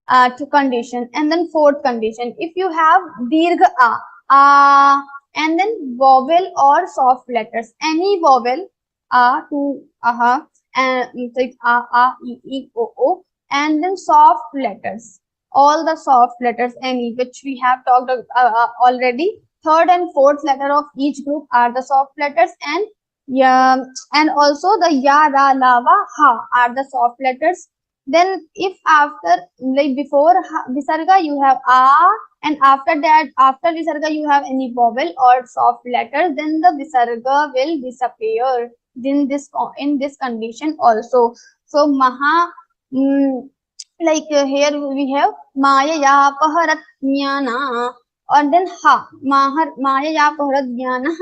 to condition. And then fourth condition, if you have dirgha a, and then vowel or soft letters, any vowel a to aha, and like a, e, o, and then soft letters, all the soft letters, any, which we have talked already. Third and fourth letter of each group are the soft letters, and yeah, and also the ya, ra, la, va, ha are the soft letters. Then if after, like before visarga you have a, and after that, after visarga you have any vowel or soft letter, then the visarga will disappear in this condition also. So maha, like here we have maya ya paharat jnana, and then ha maya ya paharat jnana,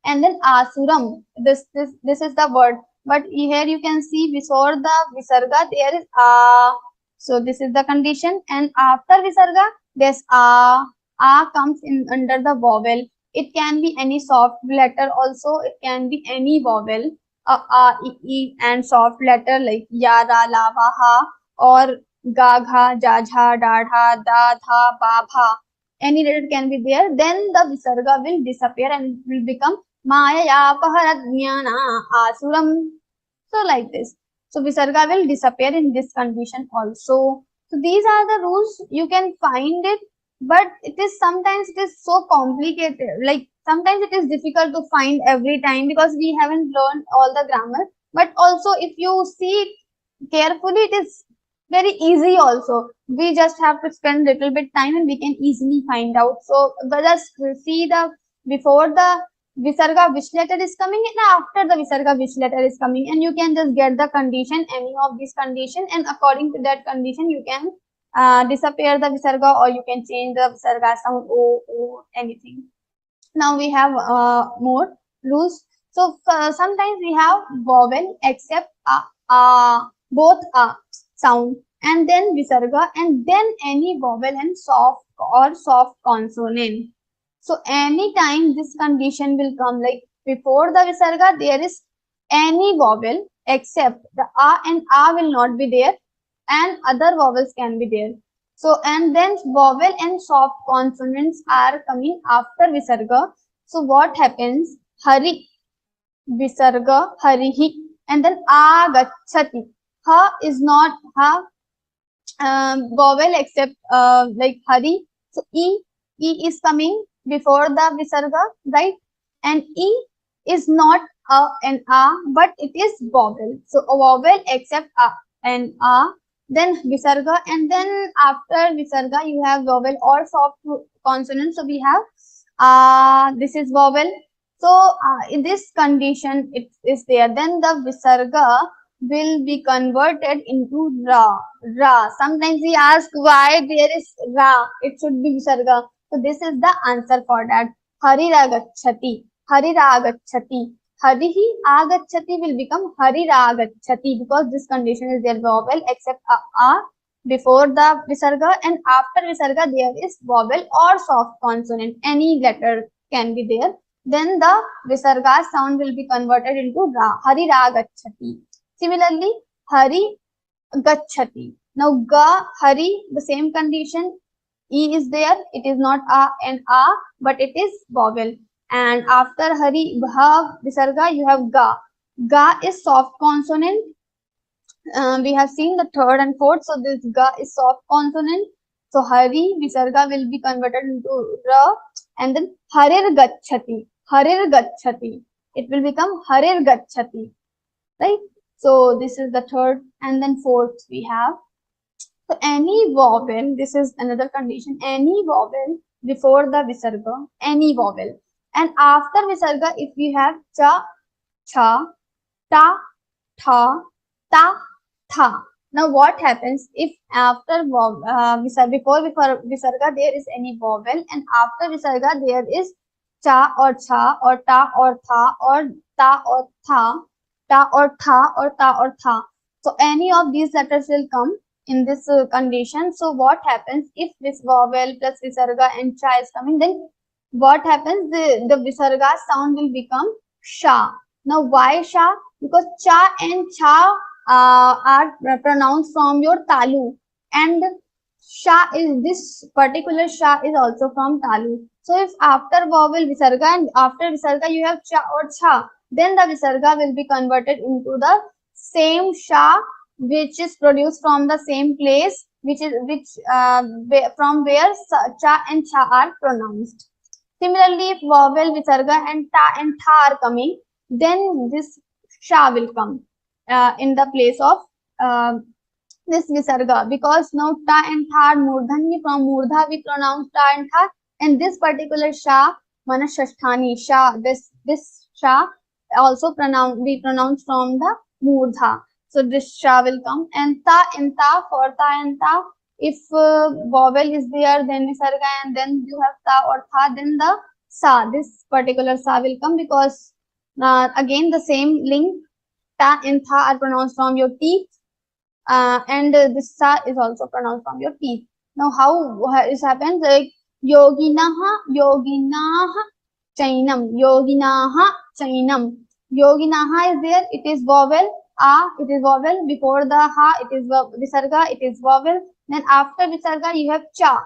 and then asuram. This is the word, but here you can see before the visarga there is a. So this is the condition, and after visarga there's a. A comes in under the vowel. It can be any soft letter also. It can be any vowel. A, e, and soft letter like ya, ra, la, va, ha, or ga, gha, ja, jha, da, dha, da, dha, ba, bha. Any letter can be there. Then the visarga will disappear and it will become maya ya paharat jnana asuram. So like this. So visarga will disappear in this condition also. So these are the rules. You can find it, but sometimes it is so complicated. Like sometimes it is difficult to find every time because we haven't learned all the grammar. But also if you see it carefully, it is very easy also. We just have to spend little bit time and we can easily find out. So just see the before the visarga which letter is coming, and after the visarga which letter is coming, and you can just get the condition, any of these condition, and according to that condition you can disappear the visarga, or you can change the visarga sound, o, anything. Now we have more rules. So sometimes we have vowel except both sound, and then visarga, and then any vowel and soft or soft consonant. So anytime this condition will come, like before the visarga there is any vowel except the a, and a will not be there, and other vowels can be there. So and then vowel and soft consonants are coming after visarga. So what happens? Hari, visarga, harihi, and then agachati. Ha is not ha vowel except like hari. So e is coming before the visarga, right? And e is not a and a, but it is vowel. So a vowel except a and a, then visarga, and then after visarga you have vowel or soft consonant. So we have this is vowel. So in this condition it is there, then the visarga will be converted into ra. Ra. Sometimes we ask why there is ra. It should be visarga. So this is the answer for that. Hariragachati. Hariragachati. Harihi agachati will become hariragachati because this condition is there vowel except a before the visarga, and after visarga there is vowel or soft consonant. Any letter can be there. Then the visarga sound will be converted into ra. Hariragachati. Similarly, hari gachati. Now ga, hari, the same condition. E is there. It is not a and a, but it is vowel. And after hari, bha, visarga, you have ga. Ga is soft consonant. We have seen the third and fourth. So this ga is soft consonant. So hari, visarga will be converted into ra. And then harir gachati. Harir gachati. It will become harir gachati. Right? So this is the third, and then fourth we have. So any vowel, this is another condition, any vowel before the visarga, any vowel. And after visarga, if we have cha, cha, ta, tha, ta, tha. Now what happens if after before visarga there is any vowel, and after visarga there is cha or ta or tha or ta or tha, ta or tha or ta or tha. So any of these letters will come in this condition. So what happens if this vowel plus visarga and cha is coming? Then what happens? The visarga sound will become sha. Now why sha? Because cha and cha are pronounced from your talu, and sha is this particular sha is also from talu. So if after vowel visarga and after visarga you have cha or cha, then the visarga will be converted into the same sha which is produced from the same place from where cha and cha are pronounced. Similarly, if vowel visarga and tha are coming, then this sha will come in the place of this visarga, because now ta and tha are murdhani. From murdha we pronounce ta and tha, and this particular sha, manashasthani sha, this sha also we pronounce from the murdha. So this sha will come, and ta and ta, for ta and ta, if vowel is there, then visarga, and then you have ta or tha, then the sa, this particular sa will come, because again the same link, ta and tha are pronounced from your teeth, and this sa is also pronounced from your teeth. Now how this happens? Like yoginaha, yoginaha, chainam, yoginaha, chainam. Yoginaha is there, it is vowel. It is vowel. Before the ha, it is visarga, it is vowel. Then after visarga, you have cha.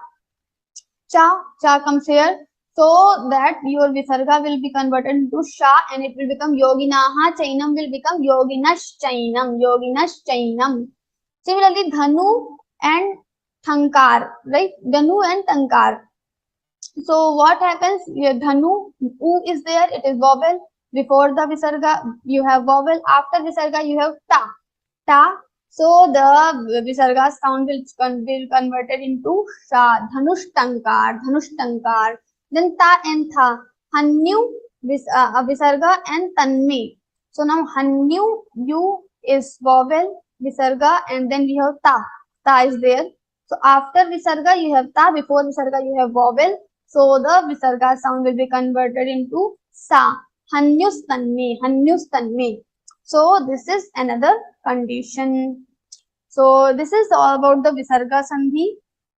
Cha comes here. So that your visarga will be converted into sha, and it will become yoginaha. Chainam will become yoginash chainam. Yoginash chainam. Similarly, dhanu and thankar, right? Dhanu and thankar. So what happens? Your dhanu, u is there, it is vowel. Before the visarga, you have vowel. After visarga, you have ta. Ta. So the visarga sound will converted into sha. Dhanush tankar. Dhanush tankar. Then ta and tha. Hanyu, visarga, and tanme. So now hanyu, u is vowel, visarga, and then we have ta. Ta is there. So after visarga, you have ta. Before visarga, you have vowel. So the visarga sound will be converted into sa. Hanyus tanme. Hanyus tanme. So this is another condition. So this is all about the visarga sandhi.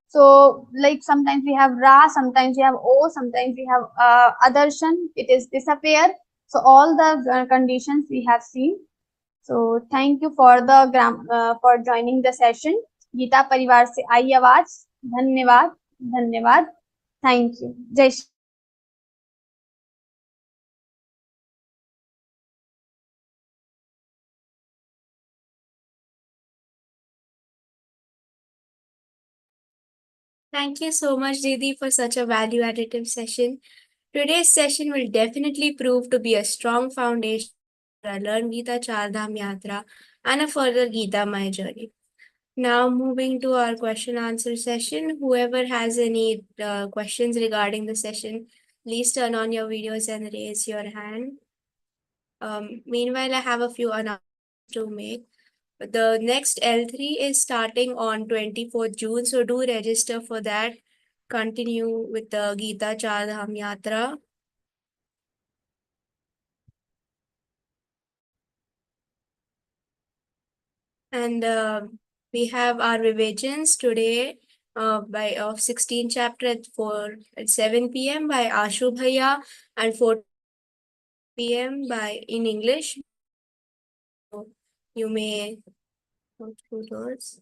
So like sometimes we have ra, sometimes we have o, sometimes we have adarshan. It is disappear. So all the conditions we have seen. So thank you for the for joining the session. Gita परिवार से आई आवाज. धन्यवाद. धन्यवाद. Thank you. जय Shri. Thank you so much, Didi, for such a value additive session. Today's session will definitely prove to be a strong foundation learn Gita Char Dham Yatra, and a further Gita My Journey. Now, moving to our question answer session. Whoever has any questions regarding the session, please turn on your videos and raise your hand. Meanwhile, I have a few announcements to make. The next L3 is starting on 24th June, so do register for that. Continue with the Gita Char Dham Yatra. And we have our revisions today by of 16 chapter at 7 p.m. by Ashu Bhaiya and 4 p.m. by in English. So you may go through those.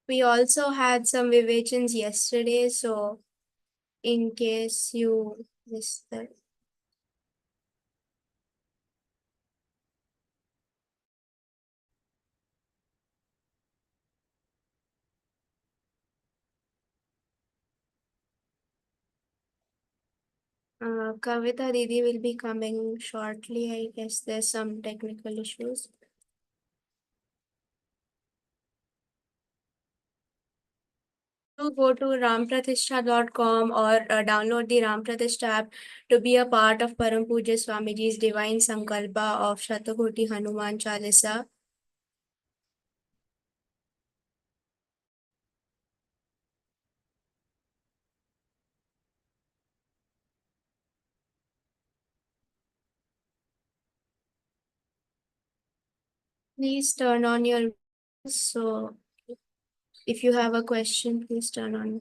We also had some revisions yesterday, so in case you missed that. Kavita Didi will be coming shortly. I guess there's some technical issues. To go to rampratishtha.com or download the Ram Pratishtha app to be a part of Param Pujya Swamiji's Divine Sankalpa of Shatakoti Hanuman Chalisa. Please turn on your, so if you have a question, please turn on.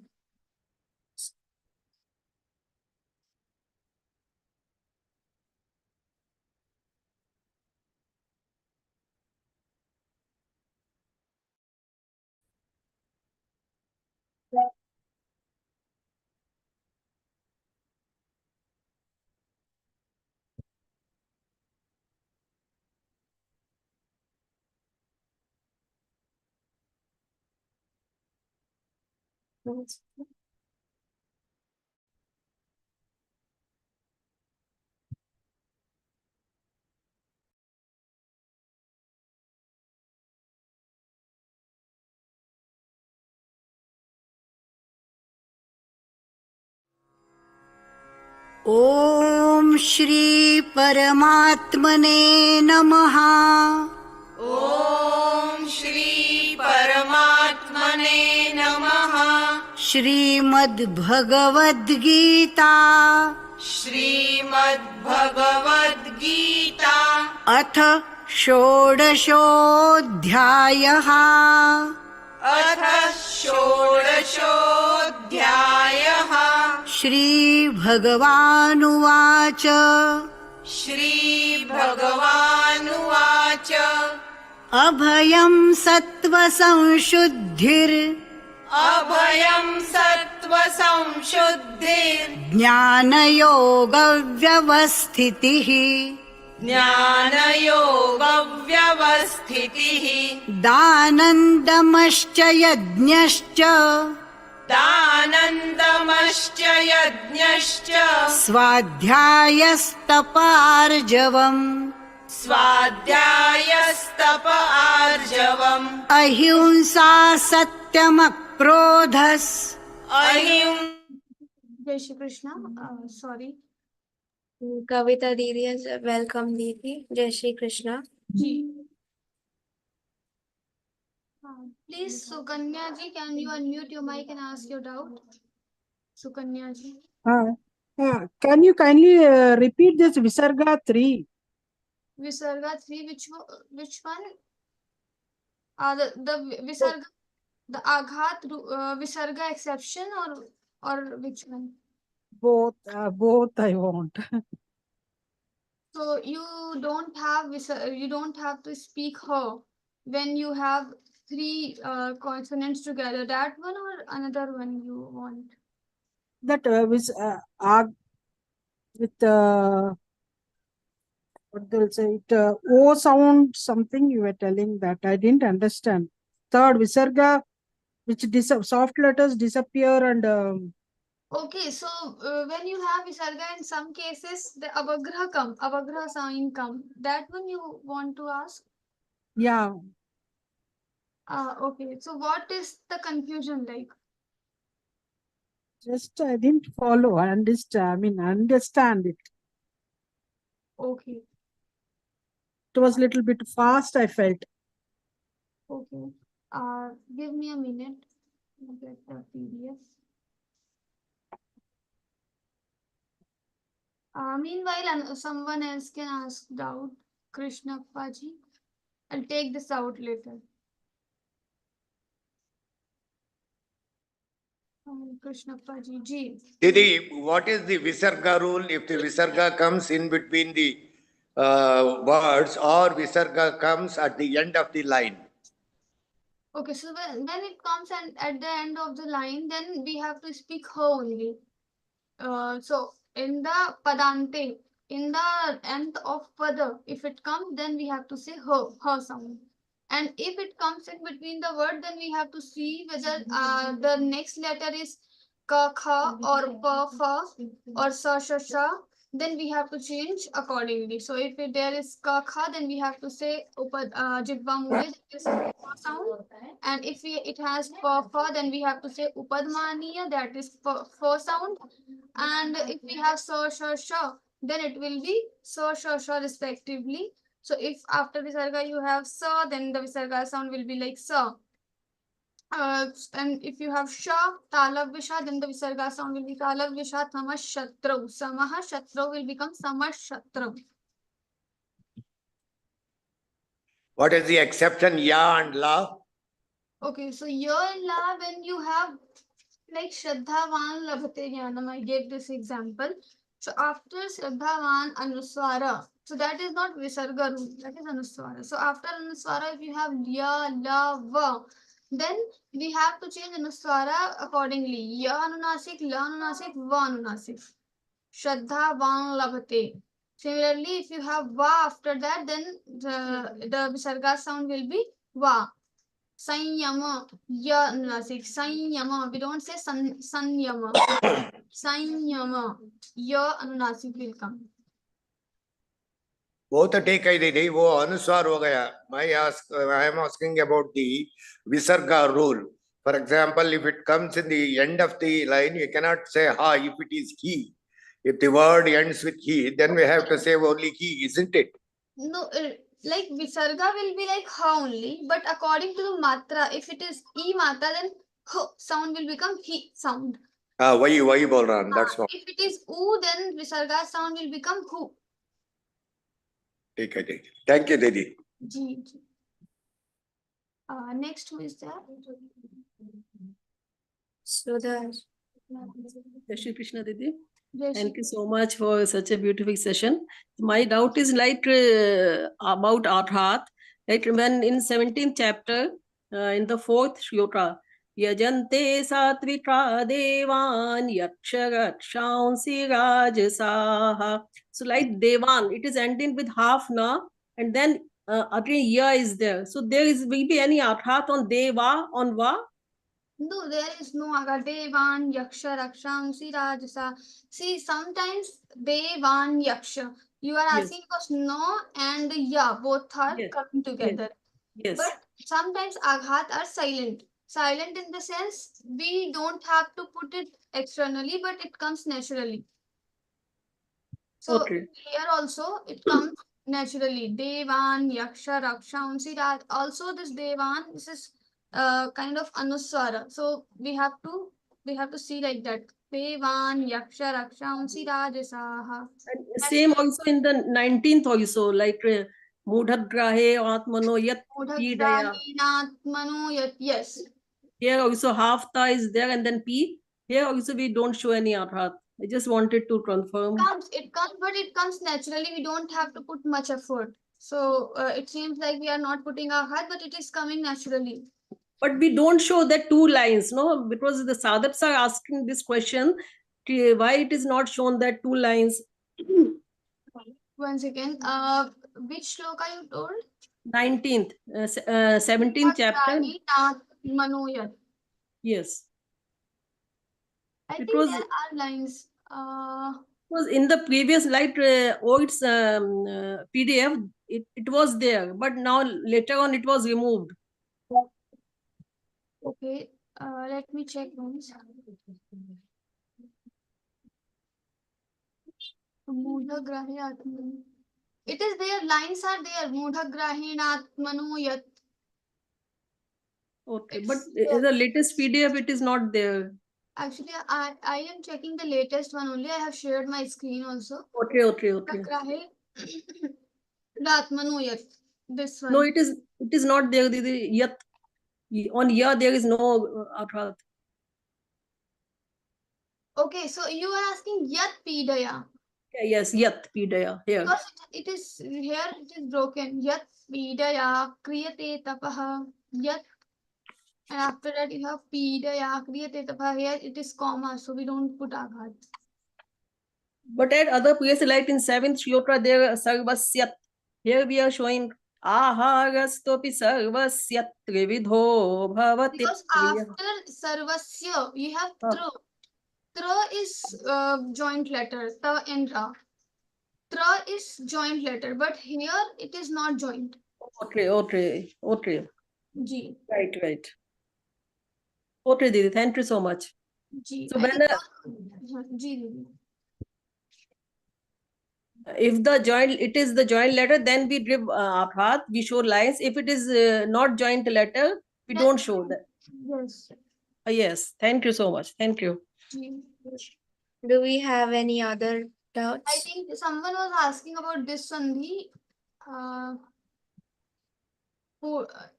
ॐ श्री परमात्मने नमः। ॐ श्री परमात्मने नमः। श्रीमद्भगवद्गीता श्रीमद्भगवद्गीता अथ षोडशोऽध्यायः। अथ षोडशोऽध्यायः। श्रीभगवानुवाच श्रीभगवानुवाच अभयं सत्त्वसंशुद्धिर् अभयं सत्त्वसंशुद्धिर् ज्ञानयोगव्यवस्थितिः ज्ञानयोगव्यवस्थितिः दानन्दमश्च यज्ञश्च दानन्दमश्च यज्ञश्च स्वाध्यायस्तपार्जवम् स्वाध्यायस्तप आर्जवम् अहिंसा सत्यमक्रोधस् अहिं Jai Shri Krishna. Sorry. Kavita Didi is welcome, Didi. Jai Shri Krishna. Please, Sukanya ji, can you unmute your mic and ask your doubt? Sukanya ji. Can you kindly repeat this Visarga 3? Visarga 3, which one? The Visarga, the Aghat Visarga exception or which one? Both I want. So you don't have to speak her when you have three consonants together. That one or another one you want? That with what they'll say it O sound something you were telling that I didn't understand. Third Visarga, which soft letters disappear and Okay, so when you have Visarga, in some cases the Avagraha sign come. That one you want to ask? Yeah, Okay, so what is the confusion like? just I didn't follow. Understand it. Okay, It was a little bit fast, I felt. okay. Give me a minute. I'll get the PDF. Meanwhile, someone else can ask doubt. Krishna Paji. I'll take this out later. Krishna Paji. Ji. Didi, what is the Visarga rule if the Visarga comes in between the words or Visarga comes at the end of the line? Okay, so when it comes and at the end of the line, then we have to speak her only. So in the padante, in the end of pada, if it comes, then we have to say her sound. And if it comes in between the word, then we have to see whether the next letter is ka, kha, or pa, fa, or sa, sha, sha. Then we have to change accordingly. So if there is ka, kha, then we have to say upad jibba mule, that is ka sound. And if it has pa, fa, then we have to say upadmaniya, that is fa sound. And if we have so, sha, sha, then it will be so, sha, sha respectively. So if after Visarga you have sa, then the Visarga sound will be like sa. And if you have sha, talav visha, then the Visarga sound will be talav visha, tamash shatrav. Samaha shatrav will become samash shatrav. What is the exception, ya and la? Okay, so here in la, when you have like Shraddhavan Labhate Jnanam, I gave this example. So after Shraddhavan Anuswara, so that is not Visarga rule, that is Anuswara. So after Anuswara, if you have Ya, La, Va, then we have to change Anuswara accordingly. Ya Anunasik, La Anunasik, Va Anunasik. Shraddhavan Labhate. Similarly, if you have Va after that, then the Visarga sound will be Va. Sanyama, ya nasik, sanyama. We don't say sanyama. Sanyama, ya anunasik will come. वो तो ठीक है दीदी, वो अनुस्वार हो गया. I am asking about the Visarga rule. For example, if it comes in the end of the line, you cannot say ha if it is he. If the word ends with he, then we have to say only he, isn't it? No, like Visarga will be like ha only, but according to the matra, if it is e matra, then h sound will become he sound. वही बोल रहा हूँ. That's what. If it is u, then Visarga sound will become hu. ठीक है. Thank you, दीदी. Ji. Next, who is there? So the Shri Krishna Didi. Jai Thank Shri- you so much for such a beautiful session. My doubt is like about Arhat. Like when in 17th chapter, in the 4th shloka, Yajante satvitra devan yaksha rakshansi rajasaha. So like devan, it is ending with half na, and then again ya is there. So there will be any Arhat on deva, on va? No, there is no Agadevan, Yaksha, Rakshamsi, Rajasa. See, sometimes Devan, Yaksha. You are Yes. asking because no and ya both are Yes. coming together. Yes. But sometimes Aghat are silent. Silent in the sense we don't have to put it externally, but it comes naturally. So Okay. here also it comes naturally. Devan, Yaksha, Rakshamsi, Raj. Also this Devan, this is kind of Anuswara. So we have to see like that. Devan, Yaksha, Rakshamsi, Rajasaha. And same also in the 19th also, like Mudhagrahe Atmano Yat Pidaya. Mudhagrahinatmano, yes. Here also half ta is there and then P. Here also we don't show any arhat. I just wanted to confirm. But it comes naturally. We don't have to put much effort. So it seems like we are not putting our heart, but it is coming naturally. But we don't show that two lines, no? Because the sadhaks are asking this question, why it is not shown that two lines. Once again, which shloka you told? 19th, 17th chapter. Manoyat. Yes. I It think was- there are lines. Was in the previous OIT's PDF, it was there, but now later on it was removed. Okay, let me check once. Mudhagrahi Atmanu. It is there, lines are there. Mudhagrahin Atmanu Yat. Okay, It's but there. the latest PDF, it is not there. Actually, I am checking the latest one only. I have shared my screen also. Okay. Mudhagrahi Atmanu Yat. This one. No, it is not there. The yat on ya there is no arhat. Okay, so you are asking Yat Pidaya. Yes, yat pidaya here. Because it is here, it is broken. Yat Pidaya Kriyate Tapaha. Yat. And after that, you have Pidaya Kriyate Tapaha. Here it is comma, so we don't put aghat. But at other places, like in 7th shloka, there sarvasyat. Here we are showing aharastopi sarvasyat trividho bhavati. Because after Sarvasya, you have Tra. Tra is joint letter. Ta and Ra. Tra is joint letter, but here it is not joint. Okay. G. Right. Okay, Didi, thank you so much. G. So I when think G. Didi. if it is the joint letter, then we give aphat, we show lines. If it is not joint letter, we don't show that. Yes. Yes, thank you so much. Thank you. G. Do we have any other I doubts? think someone was asking about this sandhi.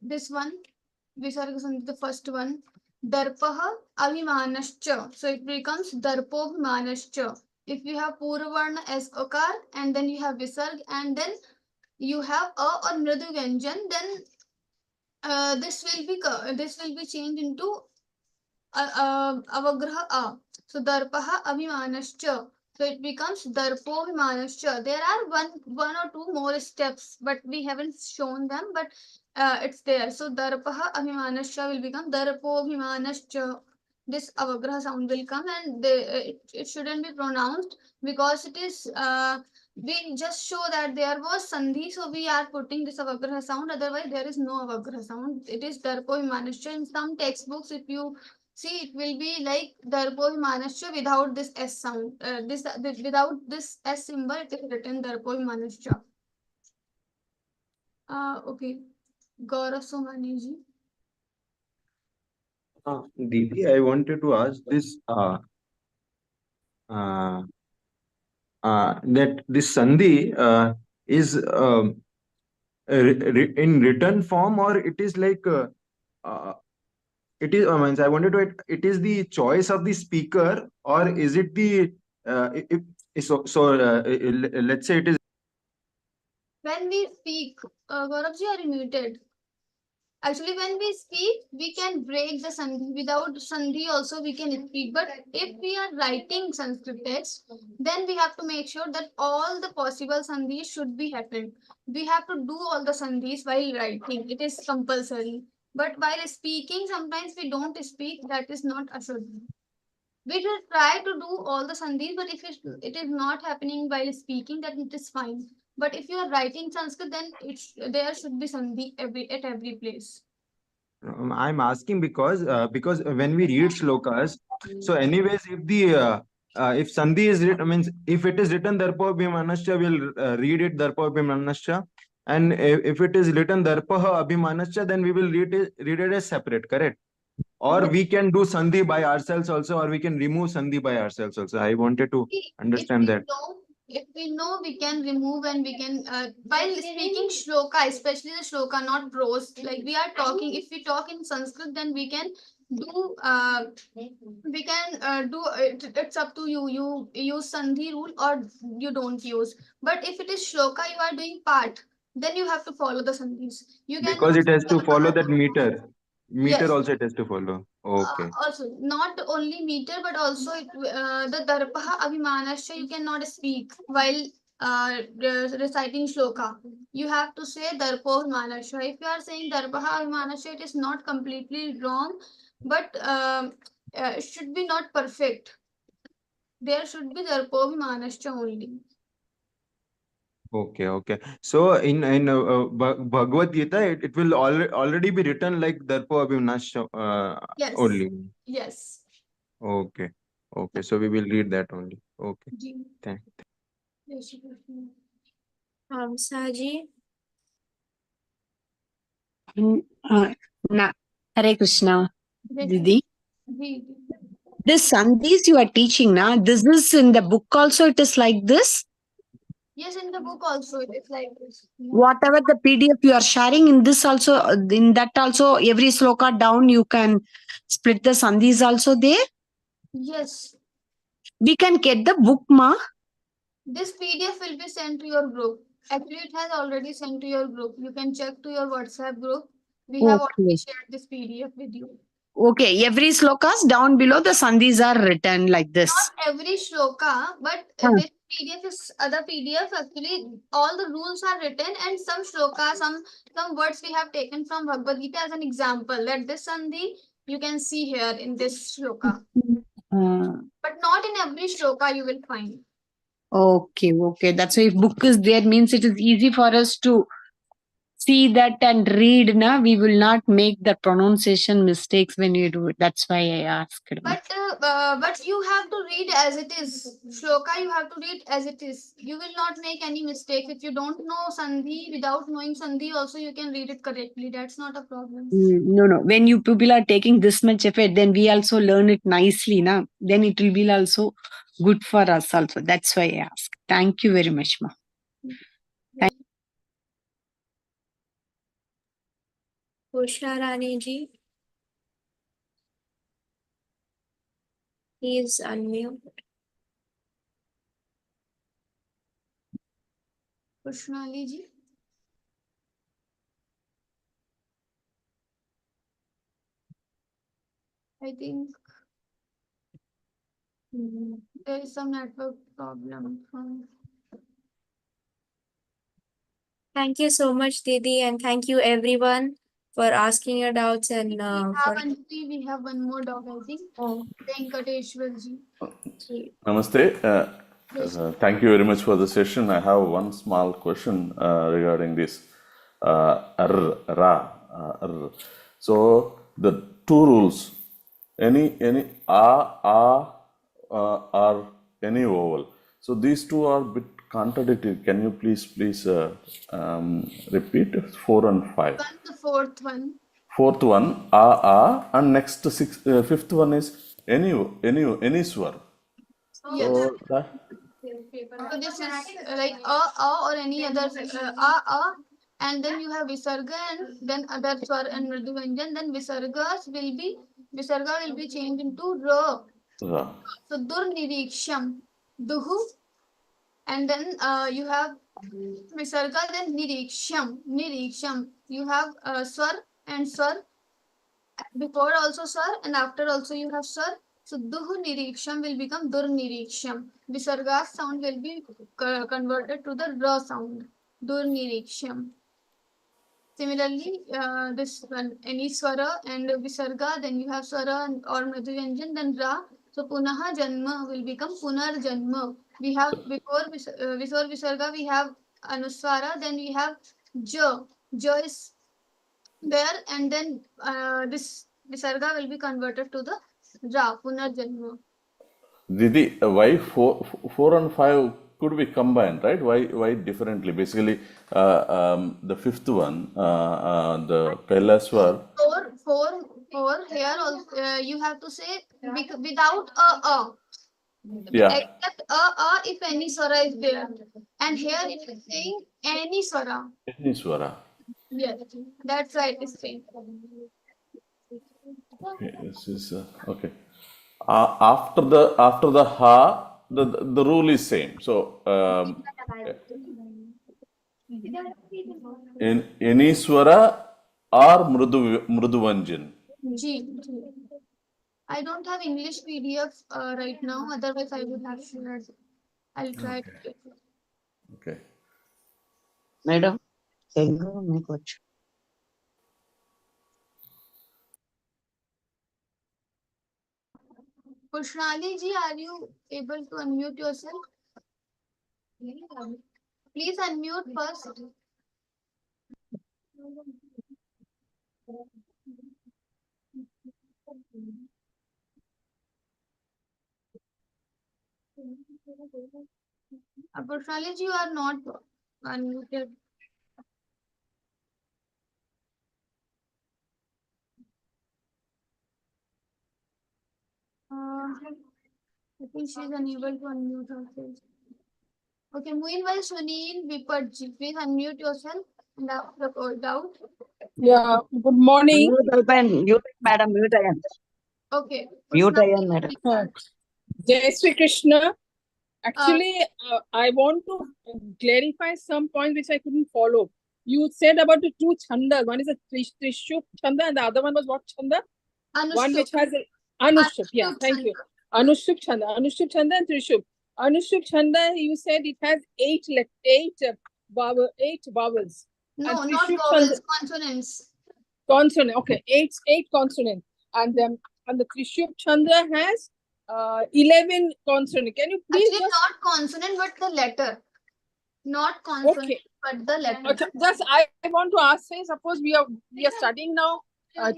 This one, Visarga sandhi, the first one. Darpaha Avimanascha. So it becomes Darpobhimanascha. If you have Purvarna as Okar and then you have Visarg and then you have A or Mridu Vyanjan, then this will be changed into avagraha A. So darpaha abhimanascha. So it becomes darpo abhimanascha. There are one or two more steps, but we haven't shown them, but it's there. So darpaha abhimanascha will become darpo abhimanascha. This avagraha sound will come and it shouldn't be pronounced because it is we just show that there was sandhi, so we are putting this avagraha sound. Otherwise, there is no avagraha sound. It is darpo abhimanascha. In some textbooks, if you see, it will be like Darpo Himanascha without this S sound. Without this S symbol, it is written Darpo Himanascha. Okay. Gaurav Somaneji. Didi, I wanted to ask this that this Sandhi is in written form, or it is like it is means I wanted to it is the choice of the speaker, or is it the let's say it is. When we speak, Gauravji, are you muted? Actually, when we speak, we can break the sandhi. Without sandhi, also we can speak. But if we are writing Sanskrit text, then we have to make sure that all the possible sandhis should be happened. We have to do all the sandhis while writing. It is compulsory. But while speaking, sometimes we don't speak. That is not ashuddha. We will try to do all the sandhis, but if it is not happening while speaking, then it is fine. But if you are writing Sanskrit, then there should be sandhi at every place. I'm asking because when we read shlokas, so anyways, if sandhi is written, means if it is written darpo abhimanascha, we'll read it darpo abhimanascha, and if it is written darpaha abhimanascha, then we will read it as separate, correct? Or we can do sandhi by ourselves also, or we can remove sandhi by ourselves also. I wanted to understand that. If we know, we can remove and we can, while speaking shloka, especially the shloka, not prose, like we are talking, if we talk in Sanskrit, then we can do, it's up to you. You use sandhi rule or you don't use. But if it is shloka, you are doing part, then you have to follow the sandhis. You Because cannot it has to say follow that meter. Meter yes. also it has to follow. Okay. Also, not only meter, but also the darpaha abhimanasya you cannot speak while reciting shloka. You have to say darpo abhimanasya. If you are saying darpaha abhimanasya, it is not completely wrong, but it should be not perfect. There should be Darpobhimanascha only. Okay, okay. So in Bhagavad Gita, it will already be written like Darpo Abhinasha Yes. only. Yes. Okay, okay. So we will read that only. Okay. Ji. Thank. Jai Shri Krishna. Saji. Hare Krishna, Jai Shri- Didi. Ji. This Sandhis you are teaching now, this is in the book also, it is like this. Yes, in the book also it is like this. Whatever the PDF you are sharing in this also, in that also, every sloka down, you can split the Sandhis also there. Yes. We can get the book, ma. This PDF will be sent to your group. Actually, it has already sent to your group. You can check to your WhatsApp group. We have already Okay. shared this PDF with you. Okay, every slokas down below the Sandhis are written like this. Not every shloka, but Huh. this PDF is other PDF. Actually, all the rules are written, and some shloka, some words we have taken from Bhagavad Gita as an example. That this Sandhi you can see here in this shloka, but not in every shloka you will find. Okay, okay. That's why if book is there means it is easy for us to see that and read. Na, we will not make the pronunciation mistakes when you do it. That's why I asked. But you have to read as it is. Shloka you have to read as it is. You will not make any mistake. If you don't know Sandhi, without knowing Sandhi also you can read it correctly. That's not a problem. No, no. When you people are taking this much effort, then we also learn it nicely. Na? Then it will be also good for us also. That's why I ask. Thank you very much, ma. Usha Rani ji. He is unmute. Krishnali ji. I think there is some network problem. Thank you so much, Didi, and thank you everyone for asking your doubts and we have one more doubt, I think. Oh. Venkateshwar ji. Namaste. Yes. Thank you very much for the session. I have one small question regarding this ra. So the two rules, any or any vowel. So these two are a bit contradictory. Can you please repeat 4 and 5? The fourth one. Fourth one and next fifth one is any swar. Yes. So that So this is like or any other and then you have visarga and then other swar and mridu vyanjan. Then visarga will be changed into ra. ra. So dur niriksham, duhu, and then you have visarga, then niriksham. You have swar and swar. Before also swar and after also you have swar. So duhu niriksham will become dur niriksham. Visarga sound will be converted to the ra sound. Dur niriksham. Similarly, this one, any swara and visarga, then you have swara or madhuvyanjan, then ra. So punaha janma will become punar janma. We have before visarga, we have anuswara, then we have ja. Ja is there, and then this visarga will be converted to the ra, punar janma. Didi, why 4 and 5 could be combined, right? Why differently? Basically, the fifth one, the Pelaswar. Four here also, you have to say without a. Yeah. Except if any swara is there. And here it is saying any swara. Any swara. Yes, that's right. It's saying. Okay, this is okay. After the ha, the rule is same. So in any swara or mruduvanjan. G. I don't have English PDF right now. Otherwise, I would have shared. I'll try to get it. Okay. Madam, Telugu మీకు వచ్చు. Pushnali ji, are you able to unmute yourself? Please unmute first. Pushnali ji, you are not unmuted. I think she is unable to unmute herself. Okay, meanwhile, Sunil Vipatji, please unmute yourself and ask the doubt. Yeah, good morning. Madam, mute again. Okay. Mute Pushnali, again, madam. Jai Sri Krishna. Actually, I want to clarify some points which I couldn't follow. You said about the two chandas. One is a Trishub chanda and the other one was what chanda? One which has a Anushub. Yeah, thank you. Anushub chanda. Anushub chanda and Trishub. Anushub chanda, you said it has eight vowels. No, And not Trishub vowels, chanda, consonants. consonant. Okay, eight consonant. And the Trishub chanda has 11 consonant. Can you please Actually, just not consonant, but the letter. Not consonant, okay? but the letter. Just I want to ask. Say, suppose we are studying now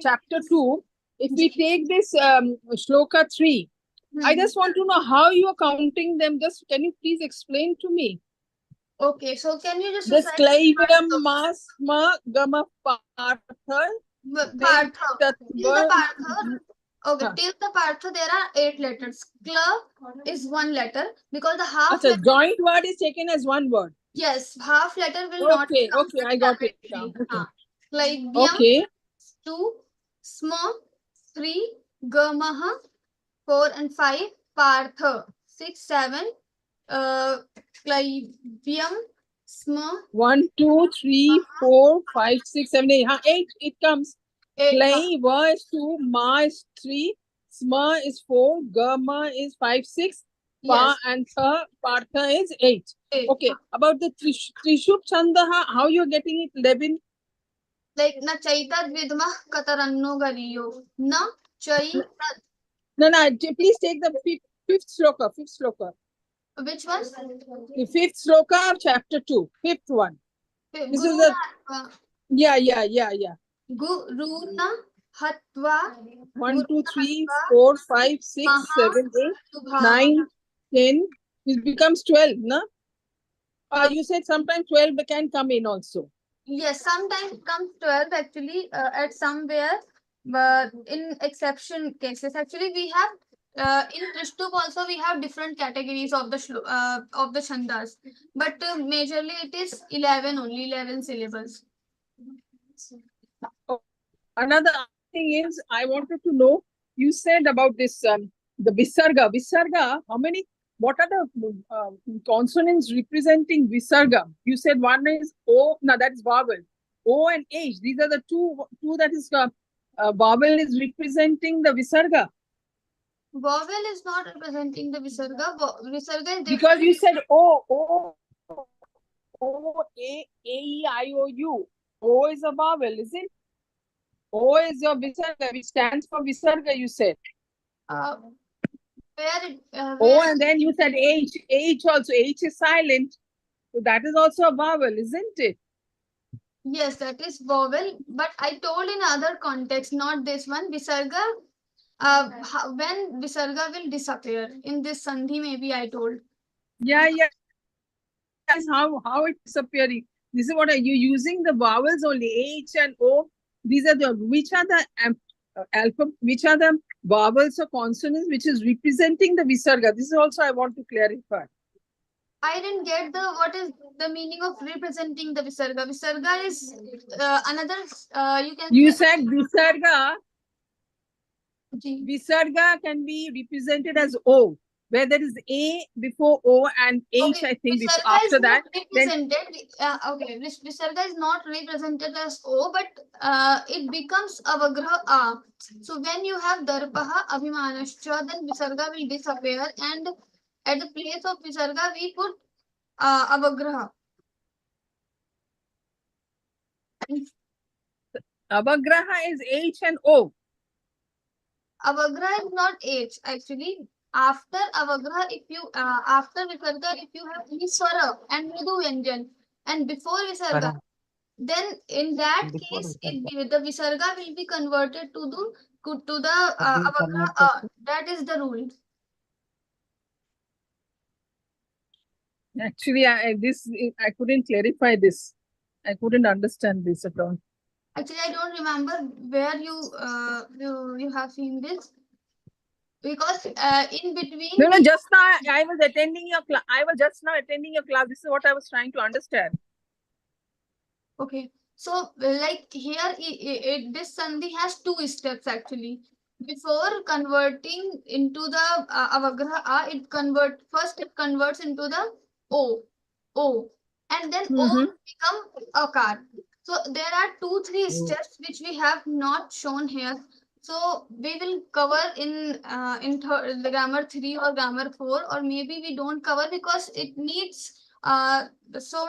chapter 2. If we take this shloka 3, I just want to know how you are counting them. Just can you please explain to me? Okay, so can you just This recite klaivam masma gama partha Partha? Till the Partha. Okay, till the Partha there are 8 letters. Kla is one letter because the half Achha, letter. joint word is taken as one word. Yes, half letter will not be Okay, I got it now. considered. Like Okay. 2, sma, 3, gamaha, 4 and 5, partha, 6, 7, Klaivyam, sma. 1, 2, 3, 4, 5, 6, 7, 8. 8 it comes. Klai va is 2, ma is 3, sma is 4, gama is 5, 6, pa and partha is 8. Okay, about the Trishub Chanda, how you're getting it 11? Like na chaitad vidmah kataranno gariyo. Na chaitad. No, please take the fifth sloka. Which one? The fifth sloka of chapter 2. Fifth one. This is the yeah. Guruna hatva. 1, 2, 3, 4, 5, 6, 7, 8, 9, 10. It becomes 12, no? You said sometimes 12 can come in also. Yes, sometimes it comes 12 actually at somewhere, but in exception cases, actually we have in Krishtub also we have different categories of the chandas, but majorly it is 11 only, 11 syllables. Another thing is, I wanted to know, you said about this, the Visarga. Visarga, what are the consonants representing Visarga? You said one is O, no, that is vowel. O and H, these are the two that is, vowel is representing the Visarga. Vowel is not representing the Visarga. Visarga is because you said O, A, E, I, O, U. O is a vowel, is it? O is your Visarga, which stands for Visarga, you said. O and then you said H. H also. H is silent. So that is also a vowel, isn't it? Yes, that is vowel. But I told in other context, not this one. Visarga, when Visarga will disappear. In this Sandhi, maybe I told. Yeah. That is how it's disappearing. This is what are you using the vowels only, H and O. These are which are the alphabet, which are the vowels or consonants which is representing the Visarga. This is also I want to clarify. I didn't get what is the meaning of representing the Visarga. Visarga is another, you said Visarga. Visarga can be represented as O, where there is A before O and H, I think, Visarga after is that. Okay, Visarga is not represented as O, but it becomes Avagraha A. So when you have Darpaha Abhimanascha, then Visarga will disappear, and at the place of Visarga, we put Avagraha. Avagraha is H and O. Avagra is not H actually. After Avagra, if you after Visarga, if you have Viswara and Mridu Vyanjan, and before Visarga, then in that case, the Visarga will be converted to the Avagra. That is the rule. Actually, I couldn't clarify this. I couldn't understand this at all. Actually, I don't remember where you have seen this, because in between. No, just now I was attending your class. I was just now attending your class. This is what I was trying to understand. Okay, so like here, this sandhi has two steps actually. Before converting into the avagraha, it converts into the o, and then o become akar. So there are 2-3 steps which we have not shown here. So we will cover in the grammar 3 or grammar 4, or maybe we don't cover because it needs so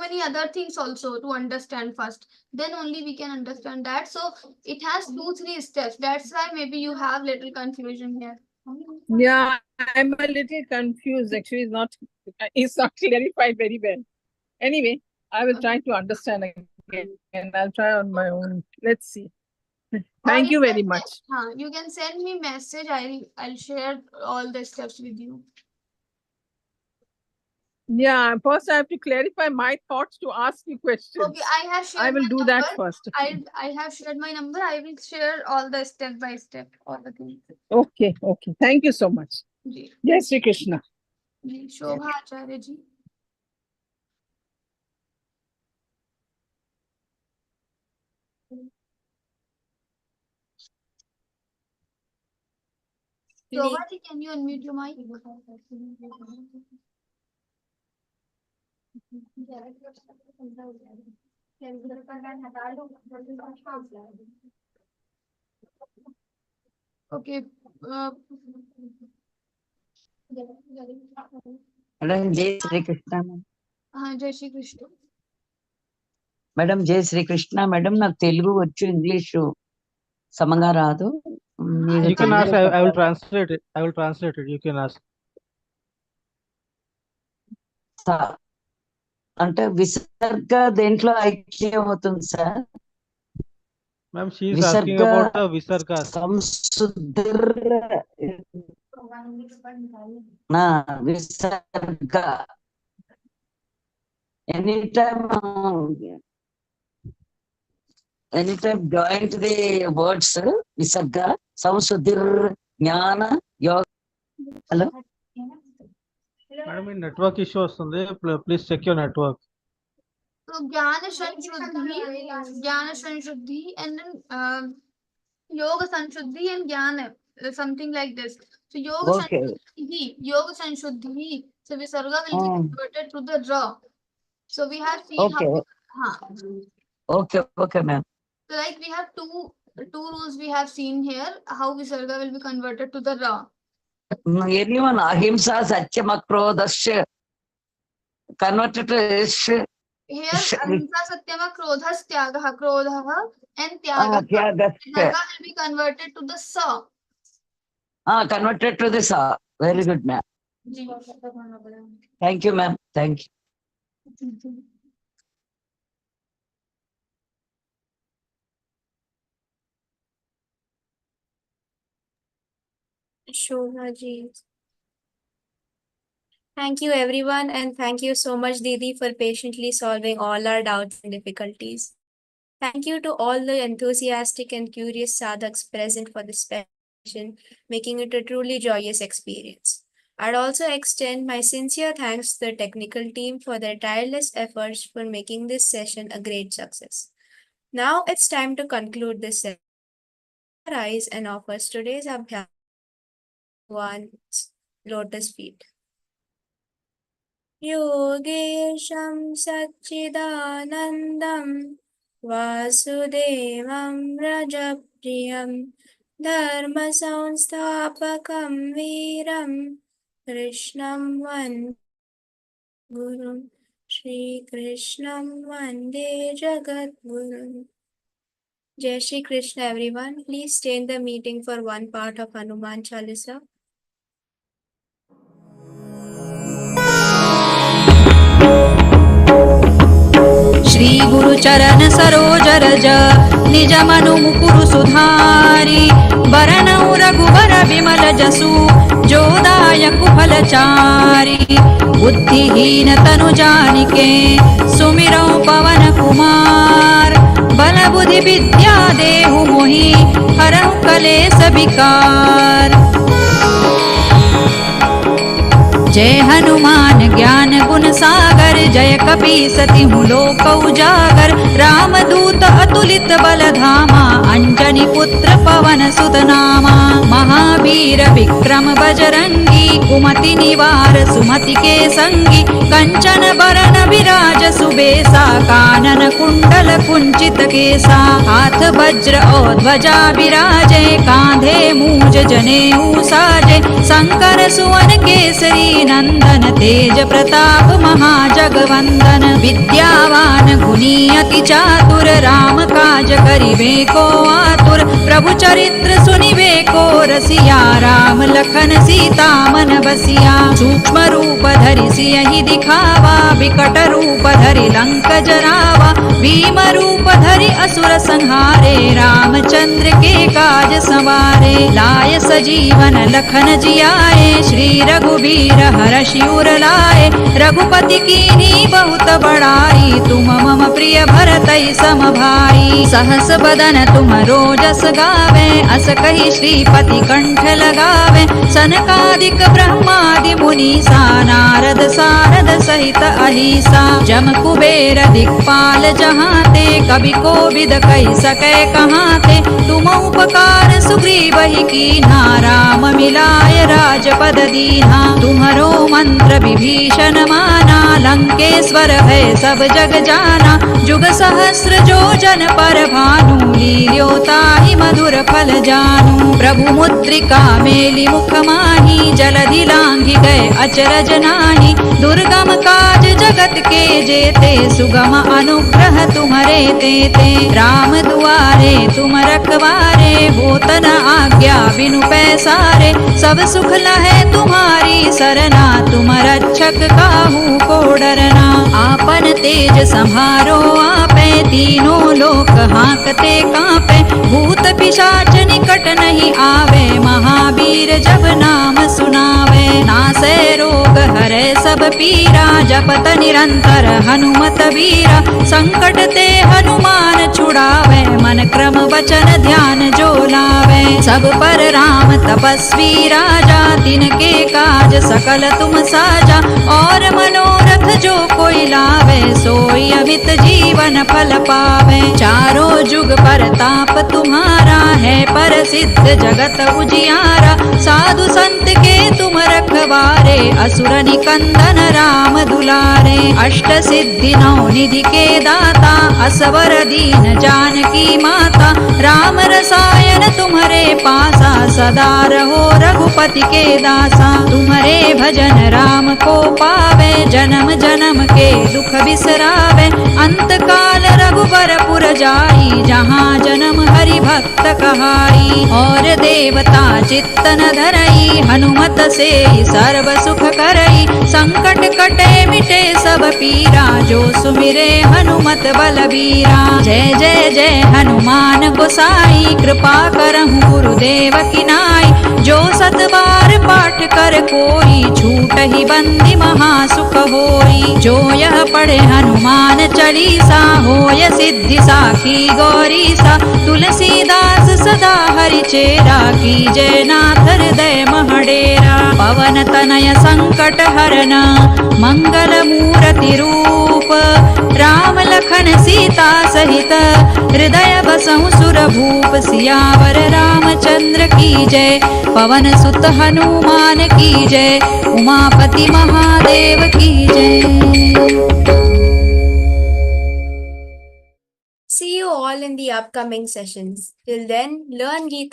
many other things also to understand first, then only we can understand that. So it has 2-3 steps, that's why maybe you have little confusion here. Yeah, I'm a little confused. Actually, it's not clarified very well. Anyway, I will try to understand again, and I'll try on my own. Let's see. Thank you very much. You can send me message. I'll share all the steps with you. Yeah, first I have to clarify my thoughts to ask you questions. Okay, I will do that first. I have shared my number. I will share all the step by step, all the things. Okay. Thank you so much. Jai Shri Krishna. Shobha Acharya ji. Shobha ji, can you unmute your mic? Okay. Madam Jai Shri Krishna. Jai Shri Krishna. Madam Jai Shri Krishna. Madam, నాకు తెలుగు వచ్చు, English సమంగా రాదు. You can ask. I will translate it. I will translate it. You can ask. అంటే విసర్గ దేంట్లో ఐక్యం అవుతుంది sir? Ma'am, she is asking about the visargas. Visarga. Anytime join to the words visarga, samsudir, jnana, yoga. Hello? Madam, in network issue వస్తుంది. Please check your network. So Jnana Sanshuddhi, and then Yoga Sanshuddhi and Jnana, something like this. So Yoga Sanshuddhi. So Visarga will be converted to the Ra. So we have seen Okay, ma'am. So like we have two rules we have seen here, how Visarga will be converted to the Ra. Anyone ahimsa satyam akrodasya converted to ish. Here ahimsa satyam krodhas tyagah, krodhah and tyagah will be converted to the Sa. Converted to the Sa. Very good, ma'am. Thank you, ma'am. Thank you. Shobha ji. Thank you everyone, and thank you so much Didi for patiently solving all our doubts and difficulties. Thank you to all the enthusiastic and curious sadhaks present for this session, making it a truly joyous experience. I'd also extend my sincere thanks to the technical team for their tireless efforts for making this session a great success. Now it's time to conclude this session. Rise and offers today's abhyas one's lotus feet. Yogesham Satchidanandam Vasudevam Rajapriyam Dharma Sanstapakam Veeram Krishnam Vande Gurum Shri Krishnam Vande Jagat Gurum. Jai Shri Krishna everyone. Please stay in the meeting for one part of Hanuman Chalisa. Shri गुरु चरण सरोज रज निज मनु मुकुरु सुधारी बरनउ रघुबर बिमल जसु जो दायक फलचारी बुद्धिहीन तनु जानिके सुमिरौ पवन कुमार बल बुद्धि विद्या देहु मोहि हरहु कलेस विकार। जय हनुमान ज्ञान गुण सागर जय कपीसति लोक उजागर रामदूत अतुलित बल धामा अंजनी पुत्र पवन सुत नामा महावीर विक्रम बजरंगी कुमति निवार सुमति के संगी कंचन बरन विराज सुबेसा कानन कुंडल कुंचित केसा हाथ वज्र और ध्वजा विराजे कांधे मूज जनेऊ साजे शंकर सुवन केसरी नंदन तेज प्रताप महाजगवंदन विद्यावान गुणी अति चातुर राम काज करिबे को आतुर प्रभु चरित्र सुनिबे को रसिया राम लखन सीता मन बसिया सूक्ष्म रूप धरि सियहि दिखावा विकट रूप धरि लंक जरावा भीम रूप धरि असुर संहारे रामचंद्र के काज सवारे लाय सजीवन लखन जियाए श्री रघुबीर हरषि उर लाए रघुपति कीन्ही बहुत बड़ाई तुम मम प्रिय भरतहि सम भाई सहस बदन तुम रोजस गावे अस कहि श्रीपति कंठ लगावे सनकादिक ब्रह्मादि मुनीसा नारद सारद सहित अहिसा जम कुबेर दिक्पाल जहाते कवि कोविद कहि सकै कहाते तुम उपकार सुग्रीवहि कीन्हा राम मिलाय राजपद दीन्हा तुम्हरो मंत्र विभीषण माना लंकेश्वर है सब जग जाना जुग सहस्र जो जन पर भानु लील्योताहि मधुर फल जानू प्रभु मुद्रिका मेलि मुख माही जलधि लांघि गए अचरज नाही दुर्गम काज जगत के जेते सुगम अनुग्रह तुम्हरे तेते राम दुआरे तुम रखवारे होत न आज्ञा बिनु पैसारे सब सुख लहै तुम्हारी सरना तुम रक्षक काहू को डरना आपन तेज संहारो आपे तीनों लोक हांकते कांपे भूत पिशाच निकट नहीं आवे महावीर जब नाम सुनावे नासै रोग हरै सब पीरा जपत निरंतर हनुमत वीरा संकट ते हनुमान छुड़ावे मन क्रम वचन ध्यान जो लावे सब पर राम तपस्वी राजा तिनके काज सकल तुम साजा और मनोरथ जो कोई लावे सोई अमित जीवन फल पावे चारों जुग पर ताप तुम्हारा है पर सिद्ध जगत उजियारा साधु संत के तुम रखवारे असुर निकंदन राम दुलारे अष्ट सिद्धि नौ निधि के दाता असवर दीन जानकी माता राम रसायन तुम्हारे पासा सदा रहो रघुपति के दासा तुम्हारे भजन राम को पावे जन्म जन्म के दुख बिसरावे अंत काल रघुबर पुर जाई जहाँ जन्म हरि भक्त कहाई और देवता चित्तन धरई हनुमत से सर्व सुख करई संकट कटे मिटे सब पीरा जो सुमिरे हनुमत बलबीरा जय जय जय हनुमान गोसाई कृपा करहु गुरुदेव की नाई जो सत बार पाठ कर कोई छूट ही बंदी महासुख होई जो यह पढ़े हनुमान चालीसा होय सिद्धि साखी गौरी सा तुलसीदास सदा हरि चेरा की जय नाथ हृदय महडेरा पवन तनय संकट हरन मंगल मूर्ति रूप राम लखन सीता सहित हृदय बसहु सुर भूप सियावर रामचंद्र की जय पवन सुत हनुमान की जय उमापति महादेव की जय। See you all in the upcoming sessions. Till then, learn Geeta.